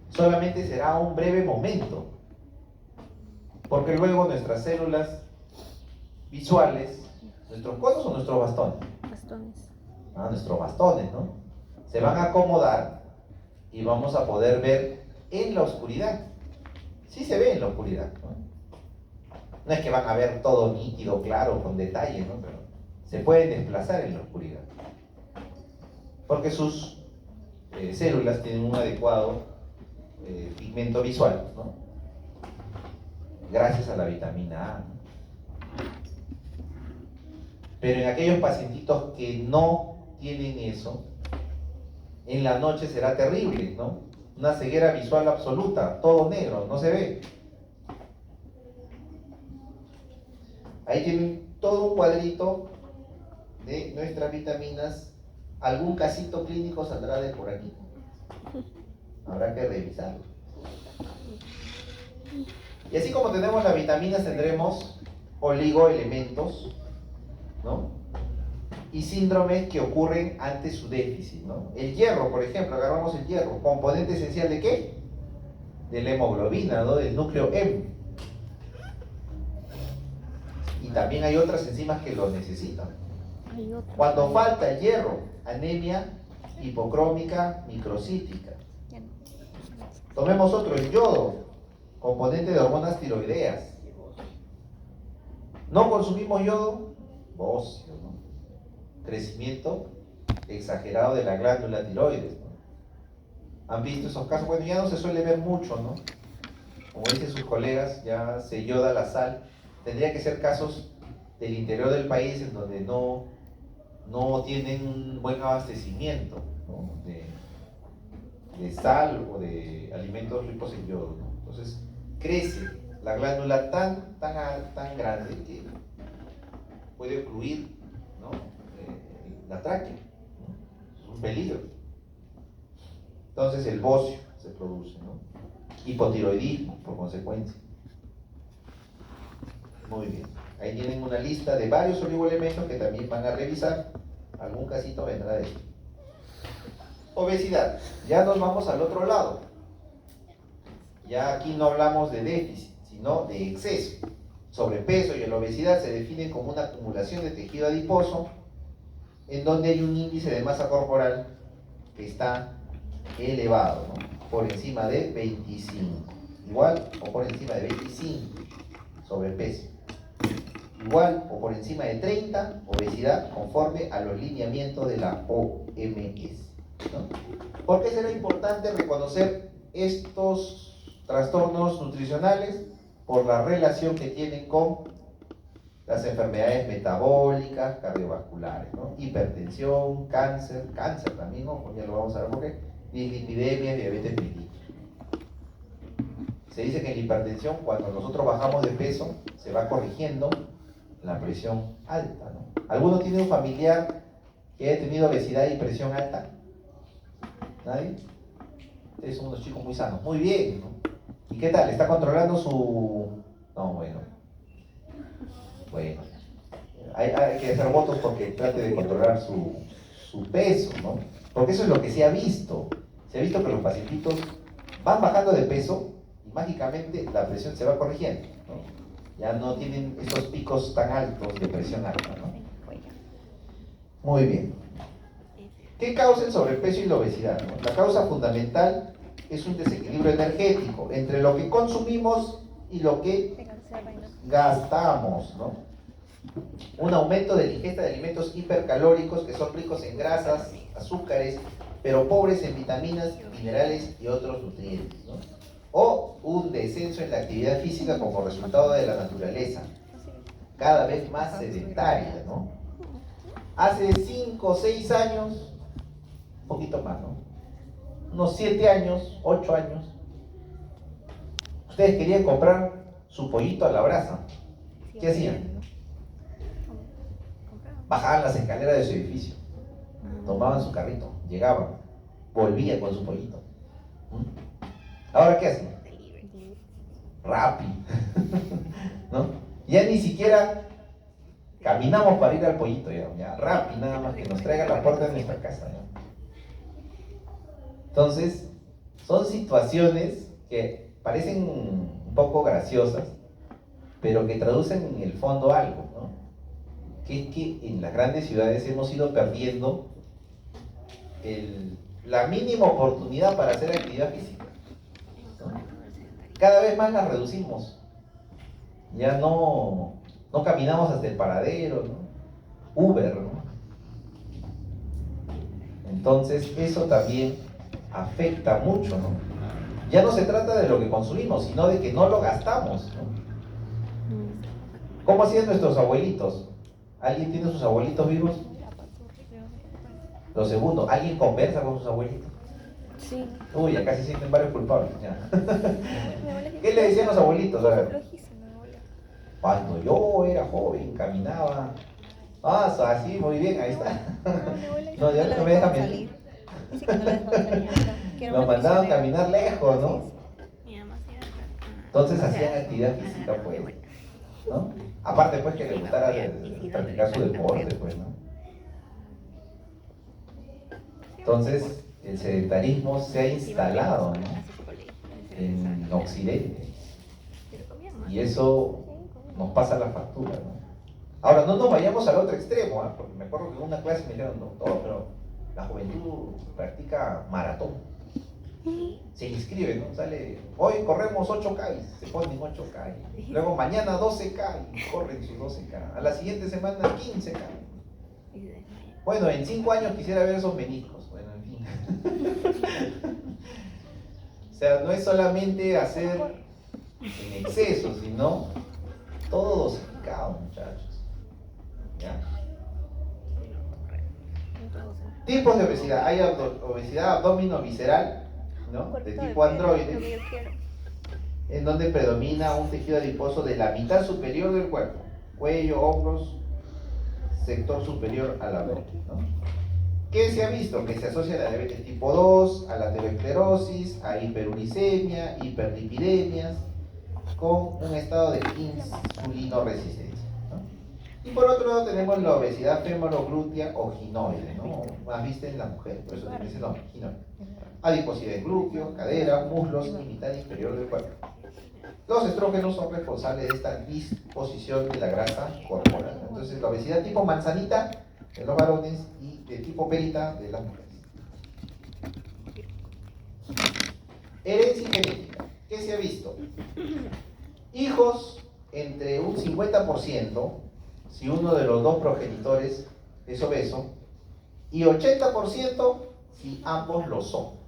solamente será un breve momento, porque luego nuestras células visuales, ¿nuestros codos o nuestros bastones? Bastones. Nuestros bastones, ¿no? Se van a acomodar y vamos a poder ver en la oscuridad. Sí se ve en la oscuridad, ¿no? No es que van a ver todo nítido, claro, con detalle, ¿no? Pero se pueden desplazar en la oscuridad. Porque sus células tienen un adecuado pigmento visual, ¿no? Gracias a la vitamina A, ¿no? Pero en aquellos pacientitos que no tienen eso, en la noche será terrible, ¿no? Una ceguera visual absoluta, todo negro, no se ve. Ahí tienen todo un cuadrito de nuestras vitaminas. Algún casito clínico saldrá de por aquí. Habrá que revisarlo. Y así como tenemos las vitaminas, tendremos oligoelementos, ¿no? Y síndromes que ocurren ante su déficit, ¿no? El hierro, por ejemplo, agarramos el hierro, componente esencial ¿de qué? De la hemoglobina, ¿no? Del núcleo M. Y también hay otras enzimas que lo necesitan. Cuando falta el hierro, anemia hipocrómica microcítica. Tomemos otro, el yodo, componente de hormonas tiroideas. No consumimos yodo, bocio, ¿no? Crecimiento exagerado de la glándula tiroides, ¿no? ¿Han visto esos casos? Bueno, ya no se suele ver mucho, ¿no? Como dicen sus colegas, ya se yoda la sal. Tendría que ser casos del interior del país en donde no tienen un buen abastecimiento, ¿no? de sal o de alimentos ricos en yodo, ¿no? Entonces crece la glándula tan grande que puede ocluir, ¿no? La tráquea, ¿no? Es un peligro. Entonces el bocio se produce, ¿no? Hipotiroidismo por consecuencia. Muy bien, ahí tienen una lista de varios oligoelementos que también van a revisar. Algún casito vendrá de esto. Obesidad, ya nos vamos al otro lado. Ya aquí no hablamos de déficit, sino de exceso. Sobrepeso y la obesidad se definen como una acumulación de tejido adiposo en donde hay un índice de masa corporal que está elevado, ¿no? Por encima de 25, igual o por encima de 25, sobrepeso. Igual o por encima de 30, obesidad, conforme a los lineamientos de la OMS, ¿no? ¿Por qué será importante reconocer estos trastornos nutricionales? Por la relación que tienen con las enfermedades metabólicas, cardiovasculares, ¿no? Hipertensión, cáncer también, ¿no? Ya lo vamos a ver por qué. Dislipidemia, diabetes mellitus. Se dice que en la hipertensión, cuando nosotros bajamos de peso, se va corrigiendo la presión alta, ¿no? ¿Alguno tiene un familiar que haya tenido obesidad y presión alta? ¿Nadie? Ustedes son unos chicos muy sanos. Muy bien, ¿no? ¿Y qué tal? ¿Está controlando su...? No, bueno. Hay que hacer votos porque trate de controlar su peso, ¿no? Porque eso es lo que se ha visto. Se ha visto que los pacientitos van bajando de peso y mágicamente la presión se va corrigiendo, ¿no? Ya no tienen esos picos tan altos de presión alta, ¿no? Muy bien. ¿Qué causa el sobrepeso y la obesidad, ¿no? La causa fundamental es un desequilibrio energético entre lo que consumimos y lo que gastamos, ¿no? Un aumento de la ingesta de alimentos hipercalóricos que son ricos en grasas, azúcares, pero pobres en vitaminas, minerales y otros nutrientes, ¿no? O un un descenso en la actividad física como resultado de la naturaleza, cada vez más sedentaria, ¿no? Hace 5 o 6 años, un poquito más, ¿no? Unos 7 años, 8 años, ustedes querían comprar su pollito a la brasa. ¿Qué hacían? Bajaban las escaleras de su edificio, tomaban su carrito, llegaban, volvían con su pollito. ¿Ahora qué hacen? Rappi, ¿no? Ya ni siquiera caminamos para ir al pollito, ya Rappi nada más que nos traiga a la puerta de nuestra casa, ¿ya? Entonces, son situaciones que parecen un poco graciosas, pero que traducen en el fondo algo, ¿no? Que es que en las grandes ciudades hemos ido perdiendo la mínima oportunidad para hacer actividad física, ¿no? Cada vez más la reducimos. Ya no caminamos hasta el paradero, ¿no? Uber, ¿no? Entonces eso también afecta mucho, ¿no? Ya no se trata de lo que consumimos, sino de que no lo gastamos, ¿no? ¿Cómo hacían nuestros abuelitos? ¿Alguien tiene sus abuelitos vivos? Lo segundo, ¿alguien conversa con sus abuelitos? Sí. Uy, acá se sienten varios culpables, ya. ¿Qué le decían los abuelitos? A ver, cuando yo era joven, caminaba. Ah, así, muy bien, ahí está. No, ya no me dejan mentir. Dice que no la dejaban salir. Nos mandaban a caminar lejos, ¿no? Entonces hacían actividad física, pues, ¿no? Aparte, pues, que les gustara practicar su deporte, pues, ¿no? Entonces, el sedentarismo se ha instalado, ¿no? En Occidente. Y eso nos pasa la factura, ¿no? Ahora, no nos vayamos al otro extremo, ¿eh? Porque me acuerdo que en una clase me dijeron, doctor, pero la juventud practica maratón. Se inscribe, ¿no? Sale, hoy corremos 8K y se ponen 8K. Luego mañana 12K y corren sus 12K. A la siguiente semana 15K. Bueno, en 5 años quisiera ver esos meniscos. Bueno, en fin. O sea, no es solamente hacer en exceso, sino todo dosificado, muchachos. ¿Ya? Tipos de obesidad. Hay obesidad abdominovisceral, ¿no? De tipo androide, en donde predomina un tejido adiposo de la mitad superior del cuerpo, cuello, hombros, sector superior al abdomen, ¿no? ¿Qué se ha visto? Que se asocia a la diabetes tipo 2, a la aterosclerosis, a hiperuricemia, hiperlipidemias, con un estado de insulinoresistencia, ¿no? Y por otro lado tenemos la obesidad femoroglútea o ginoide, ¿no? Más vista en la mujer, por eso tiene ese nombre, ginoide. Adiposidad de glúteos, cadera, muslos y mitad inferior del cuerpo. Los estrógenos son responsables de esta disposición de la grasa corporal. Entonces, la obesidad tipo manzanita de los varones y de tipo perita de las mujeres. Herencia genética. ¿Qué se ha visto? Hijos entre un 50% si uno de los dos progenitores es obeso y 80% si ambos lo son.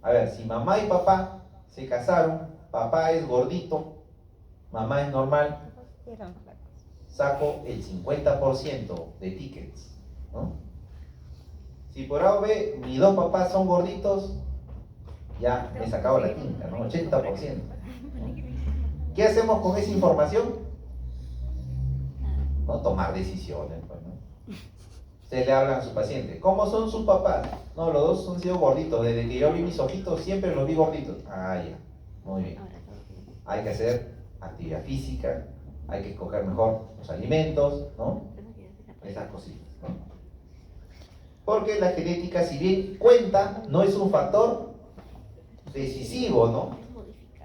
A ver, si mamá y papá se casaron, papá es gordito, mamá es normal, saco el 50% de tickets, ¿no? Si por A o B mis dos papás son gorditos, ya me he sacado la tinta, ¿no? 80%. ¿Qué hacemos con esa información? ¿No? Tomar decisiones, pues, ¿no? Ustedes le hablan a su paciente, ¿cómo son sus papás? No, los dos han sido gorditos, desde que yo vi mis ojitos siempre los vi gorditos. Ah, ya, muy bien. Hay que hacer actividad física, hay que escoger mejor los alimentos, ¿no? Esas cositas, ¿no? Porque la genética, si bien cuenta, no es un factor decisivo, ¿no?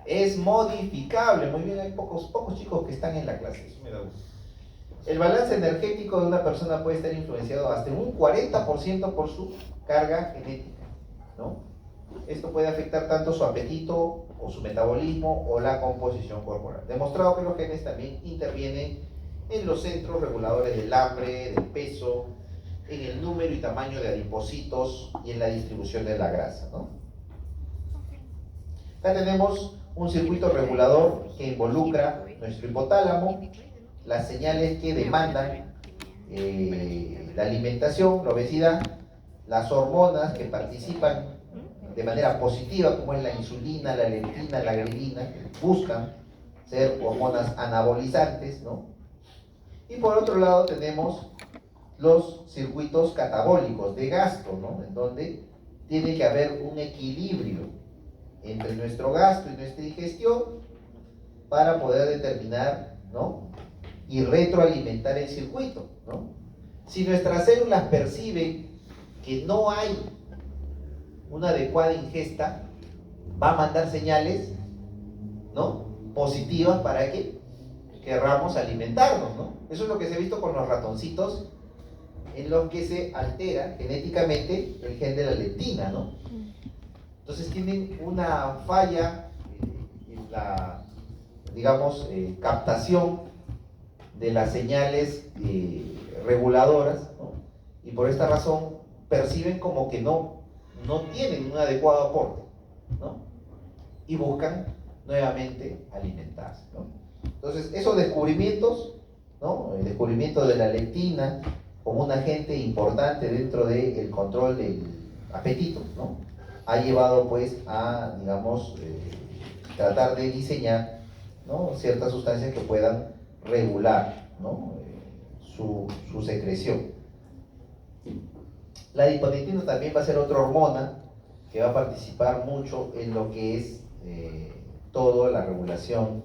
Es modificable. Muy bien, hay pocos chicos que están en la clase, eso me da gusto. El balance energético de una persona puede estar influenciado hasta un 40% por su carga genética, ¿no? Esto puede afectar tanto su apetito o su metabolismo o la composición corporal. Demostrado que los genes también intervienen en los centros reguladores del hambre, del peso, en el número y tamaño de adipocitos y en la distribución de la grasa, ¿no? Acá tenemos un circuito regulador que involucra nuestro hipotálamo, las señales que demandan la alimentación, la obesidad, las hormonas que participan de manera positiva, como es la insulina, la leptina, la grelina, que buscan ser hormonas anabolizantes, ¿no? Y por otro lado tenemos los circuitos catabólicos de gasto, ¿no? En donde tiene que haber un equilibrio entre nuestro gasto y nuestra digestión para poder determinar, ¿no? Y retroalimentar el circuito, ¿no? Si nuestras células perciben que no hay una adecuada ingesta, va a mandar señales, ¿no? Positivas para que querramos alimentarnos, ¿no? Eso es lo que se ha visto con los ratoncitos, en los que se altera genéticamente el gen de la leptina, ¿no? Entonces tienen una falla en la, digamos, captación de las señales reguladoras, ¿no? Y por esta razón perciben como que no tienen un adecuado aporte, ¿no? Y buscan nuevamente alimentarse, ¿no? Entonces esos descubrimientos, ¿no? El descubrimiento de la leptina como un agente importante dentro del control del apetito, ¿no? Ha llevado pues a, digamos, tratar de diseñar, ¿no? Ciertas sustancias que puedan regular, ¿no? su secreción. La adiponectina también va a ser otra hormona que va a participar mucho en lo que es toda la regulación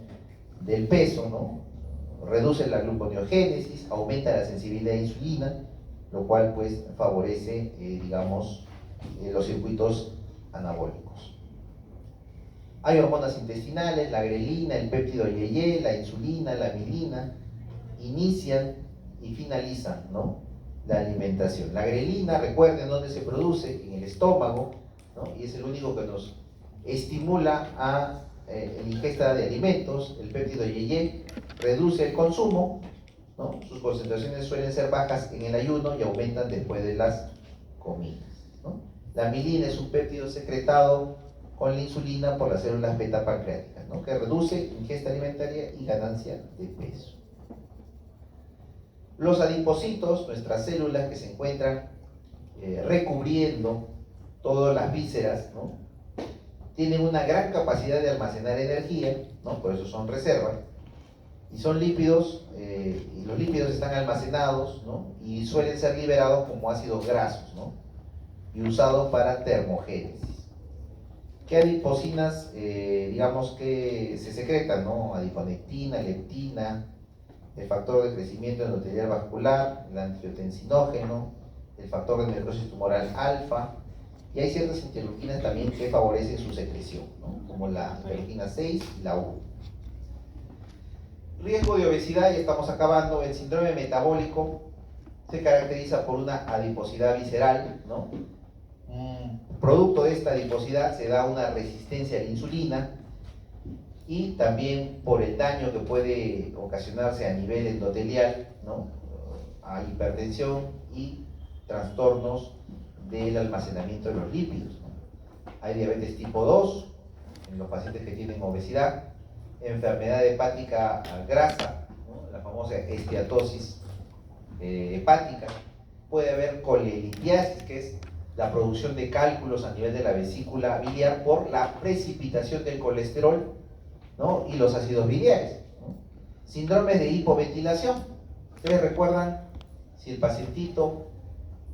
del peso, ¿no? Reduce la gluconeogénesis, aumenta la sensibilidad a insulina, lo cual pues favorece, digamos, los circuitos anabólicos. Hay hormonas intestinales, la grelina, el péptido IgE, la insulina, la milina, inician y finalizan, ¿no? La alimentación. La grelina, recuerden dónde se produce, en el estómago, ¿no? Y es el único que nos estimula a la ingesta de alimentos. El péptido IgE reduce el consumo, ¿no? Sus concentraciones suelen ser bajas en el ayuno y aumentan después de las comidas, ¿no? La milina es un péptido secretado con la insulina por las células beta pancreáticas, ¿no? Que reduce ingesta alimentaria y ganancia de peso. Los adipocitos, nuestras células que se encuentran recubriendo todas las vísceras, ¿no? Tienen una gran capacidad de almacenar energía, ¿no? Por eso son reservas, y son lípidos, y los lípidos están almacenados, ¿no? Y suelen ser liberados como ácidos grasos, ¿no? Y usados para termogénesis. ¿Qué adipocinas, digamos, que se secretan, ¿no? Adiponectina, leptina, el factor de crecimiento endotelial vascular, el angiotensinógeno, el factor de necrosis tumoral alfa, y hay ciertas interleuquinas también que favorecen su secreción, ¿no? Como la interleuquina 6 y la 1. Riesgo de obesidad, ya estamos acabando. El síndrome metabólico se caracteriza por una adiposidad visceral, ¿no? Producto de esta adiposidad se da una resistencia a la insulina, y también por el daño que puede ocasionarse a nivel endotelial, ¿no? A hipertensión y trastornos del almacenamiento de los lípidos, ¿no? Hay diabetes tipo 2 en los pacientes que tienen obesidad, enfermedad hepática grasa, ¿no? La famosa esteatosis hepática. Puede haber colelitiasis, que es la producción de cálculos a nivel de la vesícula biliar por la precipitación del colesterol, ¿no? Y los ácidos biliares, ¿no? Síndromes de hipoventilación. ¿Ustedes recuerdan si el pacientito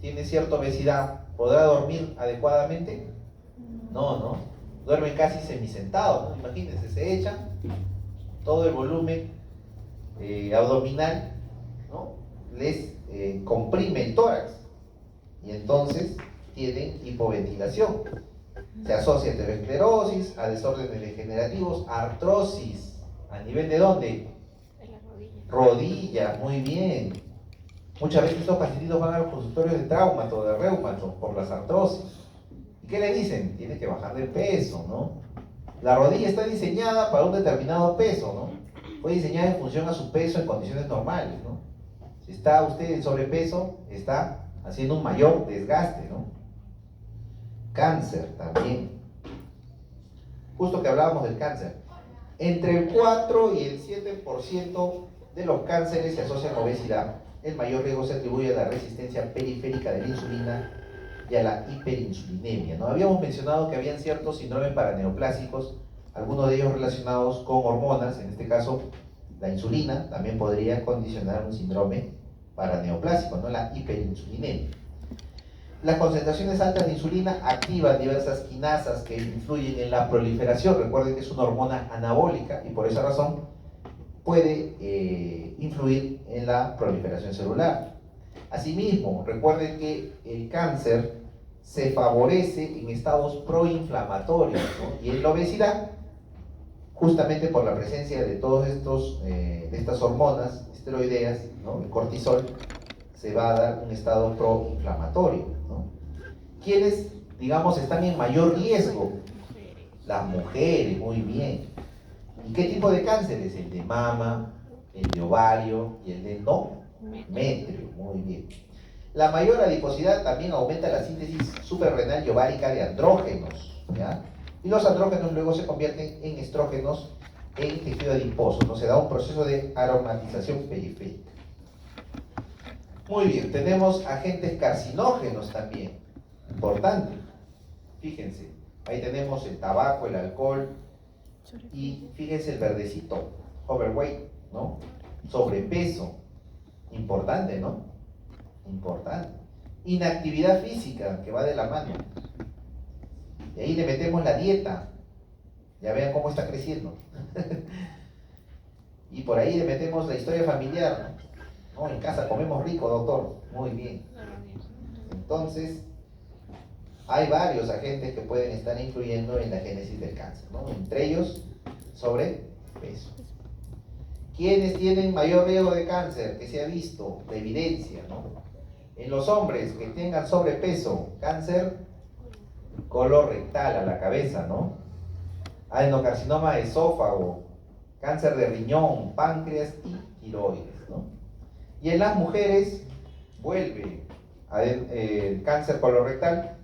tiene cierta obesidad, podrá dormir adecuadamente? No. Duermen casi semisentados, ¿no? Imagínense, se echan todo el volumen abdominal, ¿no? Les comprime el tórax y entonces tienen hipoventilación. Se asocia a aterosclerosis, a desórdenes degenerativos, artrosis. ¿A nivel de dónde? En la rodilla. Rodilla, muy bien. Muchas veces estos pacientitos van a los consultorios de traumato, de reumato, por las artrosis. ¿Y qué le dicen? Tiene que bajar de peso, ¿no? La rodilla está diseñada para un determinado peso, ¿no? Fue diseñada en función a su peso en condiciones normales, ¿no? Si está usted en sobrepeso, está haciendo un mayor desgaste, ¿no? Cáncer también. Justo que hablábamos del cáncer. Entre el 4 y el 7% de los cánceres se asocian a obesidad. El mayor riesgo se atribuye a la resistencia periférica de la insulina y a la hiperinsulinemia, ¿no? Habíamos mencionado que habían ciertos síndromes paraneoplásicos, algunos de ellos relacionados con hormonas, en este caso la insulina también podría condicionar un síndrome paraneoplásico, ¿no? La hiperinsulinemia. Las concentraciones altas de insulina activan diversas quinasas que influyen en la proliferación. Recuerden que es una hormona anabólica y por esa razón puede influir en la proliferación celular. Asimismo, recuerden que el cáncer se favorece en estados proinflamatorios, ¿no? Y en la obesidad, justamente por la presencia de todos de estas hormonas esteroideas, ¿no? El cortisol, se va a dar un estado proinflamatorio, ¿no? ¿Quiénes, digamos, están en mayor riesgo? Las mujeres, muy bien. ¿Y qué tipo de cánceres? El de mama, el de ovario y el de endometrio, muy bien. La mayor adiposidad también aumenta la síntesis suprarrenal y ovárica de andrógenos, ¿ya? Y los andrógenos luego se convierten en estrógenos en tejido adiposo, ¿no? Se da un proceso de aromatización periférica. Muy bien, tenemos agentes carcinógenos también, importante. Fíjense, ahí tenemos el tabaco, el alcohol y fíjense el verdecito, overweight, ¿no? Sobrepeso, importante, ¿no? Importante. Inactividad física, que va de la mano. Y ahí le metemos la dieta. Ya vean cómo está creciendo. Y por ahí le metemos la historia familiar, ¿no? En casa comemos rico, doctor. Muy bien. Entonces, hay varios agentes que pueden estar influyendo en la génesis del cáncer, ¿no? Entre ellos, sobrepeso. ¿Quiénes tienen mayor riesgo de cáncer? Que se ha visto, de evidencia, ¿no? En los hombres que tengan sobrepeso, cáncer colorectal a la cabeza, ¿no? Adenocarcinoma de esófago, cáncer de riñón, páncreas y tiroides, ¿no? Y en las mujeres vuelve el cáncer colorectal,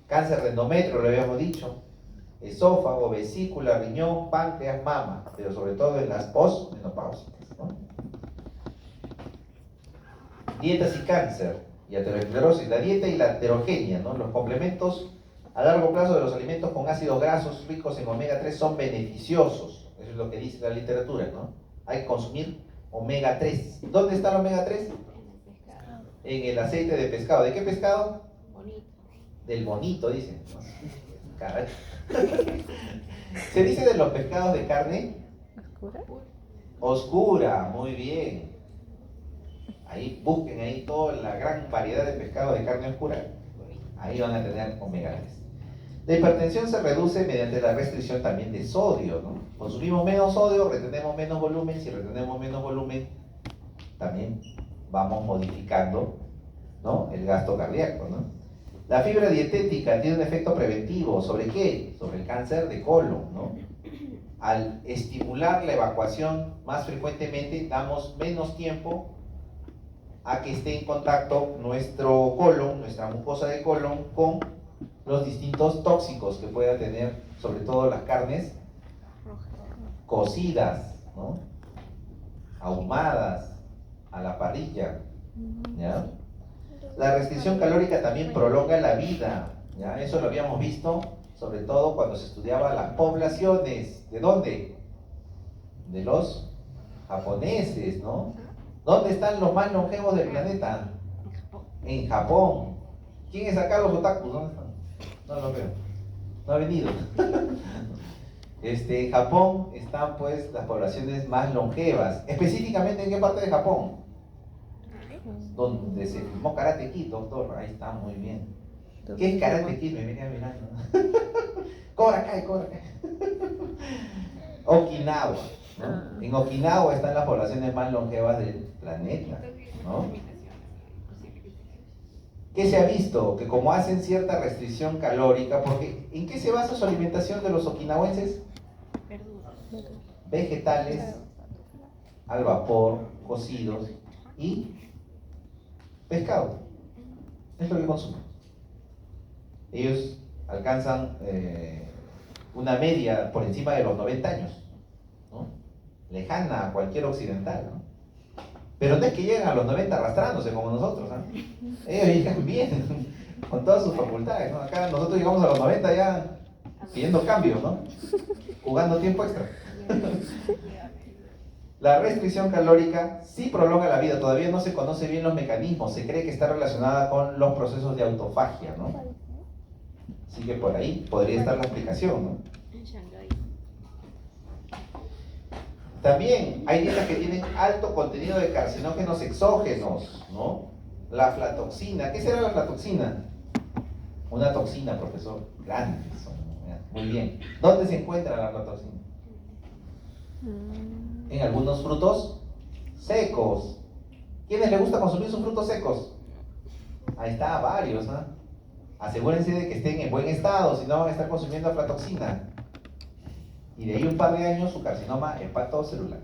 cáncer de endometrio, lo habíamos dicho, esófago, vesícula, riñón, páncreas, mama, pero sobre todo en las posmenopáusicas, ¿no? Dietas y cáncer y aterosclerosis, la dieta y la heterogénea, ¿no? Los complementos a largo plazo de los alimentos con ácidos grasos ricos en omega 3 son beneficiosos, eso es lo que dice la literatura, ¿no? Hay que consumir omega 3. ¿Dónde está el omega 3? En el aceite de pescado. ¿De qué pescado? Bonito. Del bonito, dicen. Caray. Se dice de los pescados de carne oscura, muy bien. Ahí busquen ahí toda la gran variedad de pescados de carne oscura. Ahí van a tener omega 3. La hipertensión se reduce mediante la restricción también de sodio, ¿no? Consumimos menos sodio, retenemos menos volumen. Si retenemos menos volumen, también vamos modificando, ¿no? El gasto cardíaco, ¿no? La fibra dietética tiene un efecto preventivo. ¿Sobre qué? Sobre el cáncer de colon, ¿no? Al estimular la evacuación más frecuentemente, damos menos tiempo a que esté en contacto nuestro colon, nuestra mucosa de colon, con los distintos tóxicos que pueda tener, sobre todo las carnes cocidas, ¿no? Ahumadas, a la parrilla, ¿ya? La restricción calórica también prolonga la vida, ¿ya? Eso lo habíamos visto, sobre todo cuando se estudiaba las poblaciones. ¿De dónde? De los japoneses, ¿no? ¿Dónde están los más longevos del planeta? En Japón. ¿Quién es acá los otakus? ¿Dónde están? No lo veo. No ha venido. En Japón están pues las poblaciones más longevas. Específicamente, ¿en qué parte de Japón? Donde se filmó Karate Kid, doctor. Ahí está, muy bien. ¿Qué es Karate Kid? Me venía mirando. Cobra Kai, Cobra Kai. Okinawa, ¿no? En Okinawa están las poblaciones más longevas del planeta, ¿no? ¿Qué se ha visto? Que como hacen cierta restricción calórica, porque ¿en qué se basa su alimentación de los okinawenses? Vegetales, al vapor, cocidos y pescado. Es lo que consumen. Ellos alcanzan una media por encima de los 90 años. ¿no? Lejana a cualquier occidental, ¿no? Pero no es que lleguen a los 90 arrastrándose como nosotros, ¿no? Ellos llegan bien, con todas sus facultades, ¿no? Acá nosotros llegamos a los 90 ya pidiendo cambios, ¿no? Jugando tiempo extra. La restricción calórica sí prolonga la vida, todavía no se conoce bien los mecanismos, se cree que está relacionada con los procesos de autofagia, ¿no? Así que por ahí podría estar la explicación, ¿no? También hay dietas que tienen alto contenido de carcinógenos exógenos, ¿no? La aflatoxina, ¿qué será la aflatoxina? Una toxina, profesor, grande. Muy bien. ¿Dónde se encuentra la aflatoxina? En algunos frutos secos. ¿Quiénes les gusta consumir sus frutos secos? Ahí está, varios, ¿no? Asegúrense de que estén en buen estado, si no van a estar consumiendo aflatoxina. Y de ahí un par de años su carcinoma hepatocelular.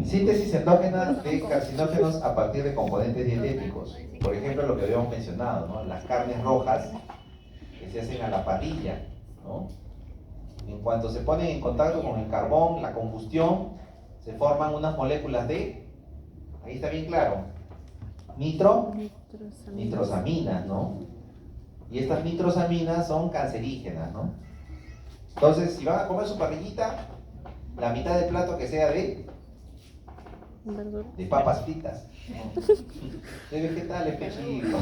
Síntesis endógena de carcinógenos a partir de componentes dietéticos. Por ejemplo, lo que habíamos mencionado, ¿no? Las carnes rojas que se hacen a la parrilla, ¿no? En cuanto se ponen en contacto con el carbón, la combustión, se forman unas moléculas de, ahí está bien claro, nitrosaminas, ¿no? Y estas nitrosaminas son cancerígenas, ¿no? Entonces, si van a comer su parrillita, la mitad del plato que sea de papas fritas, ¿no? De vegetales, pechito,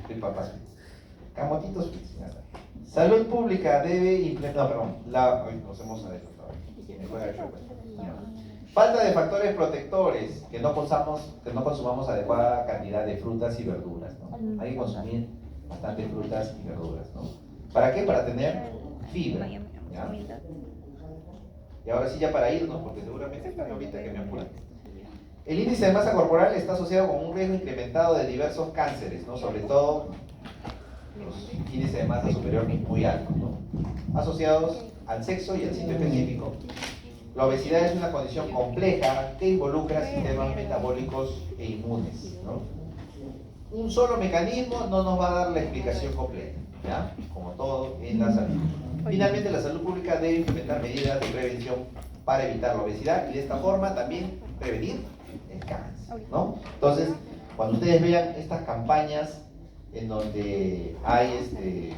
de papas fritas, camotitos fritos. Salud pública debe implementar, no, perdón, nos hemos adelantado. Falta de factores protectores, que no consumamos adecuada cantidad de frutas y verduras, ¿no? Hay que consumir bastante frutas y verduras, ¿no? ¿Para qué? Para tener fibra, ¿ya? Y ahora sí ya para irnos, porque seguramente están ahorita que me apuran. El índice de masa corporal está asociado con un riesgo incrementado de diversos cánceres, ¿no? Sobre todo los índices de masa superior muy altos, ¿no? Asociados al sexo y al sitio específico. La obesidad es una condición compleja que involucra sistemas metabólicos e inmunes, ¿no? Un solo mecanismo no nos va a dar la explicación completa, ¿ya? Como todo en la salud. Finalmente, la salud pública debe implementar medidas de prevención para evitar la obesidad y de esta forma también prevenir el cáncer, ¿no? Entonces, cuando ustedes vean estas campañas en donde hay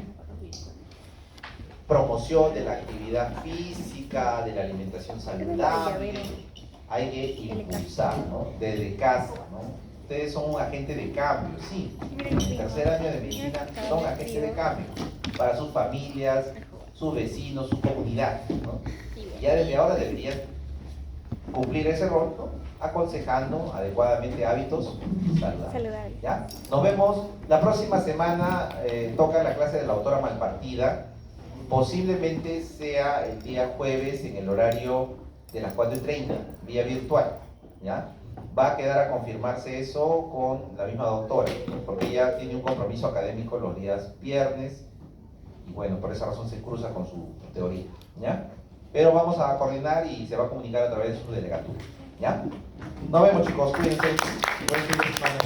promoción de la actividad física, de la alimentación saludable, hay que impulsar, ¿no? Desde casa, ¿no? Ustedes son un agente de cambio, sí. En el tercer año de medicina son agentes de cambio para sus familias, sus vecinos, su comunidad, ¿no? Y ya desde ahora deberían cumplir ese rol, ¿no? Aconsejando adecuadamente hábitos saludables. ¿Ya? Nos vemos la próxima semana. Toca la clase de la autora Malpartida. Posiblemente sea el día jueves en el horario de las 4:30, vía virtual, ¿ya? Va a quedar a confirmarse eso con la misma doctora, ¿no? Porque ella tiene un compromiso académico los días viernes y bueno, por esa razón se cruza con su teoría, ¿ya? Pero vamos a coordinar y se va a comunicar a través de su delegatura, ¿ya? Nos vemos, chicos, cuídense. Buen fin de semana.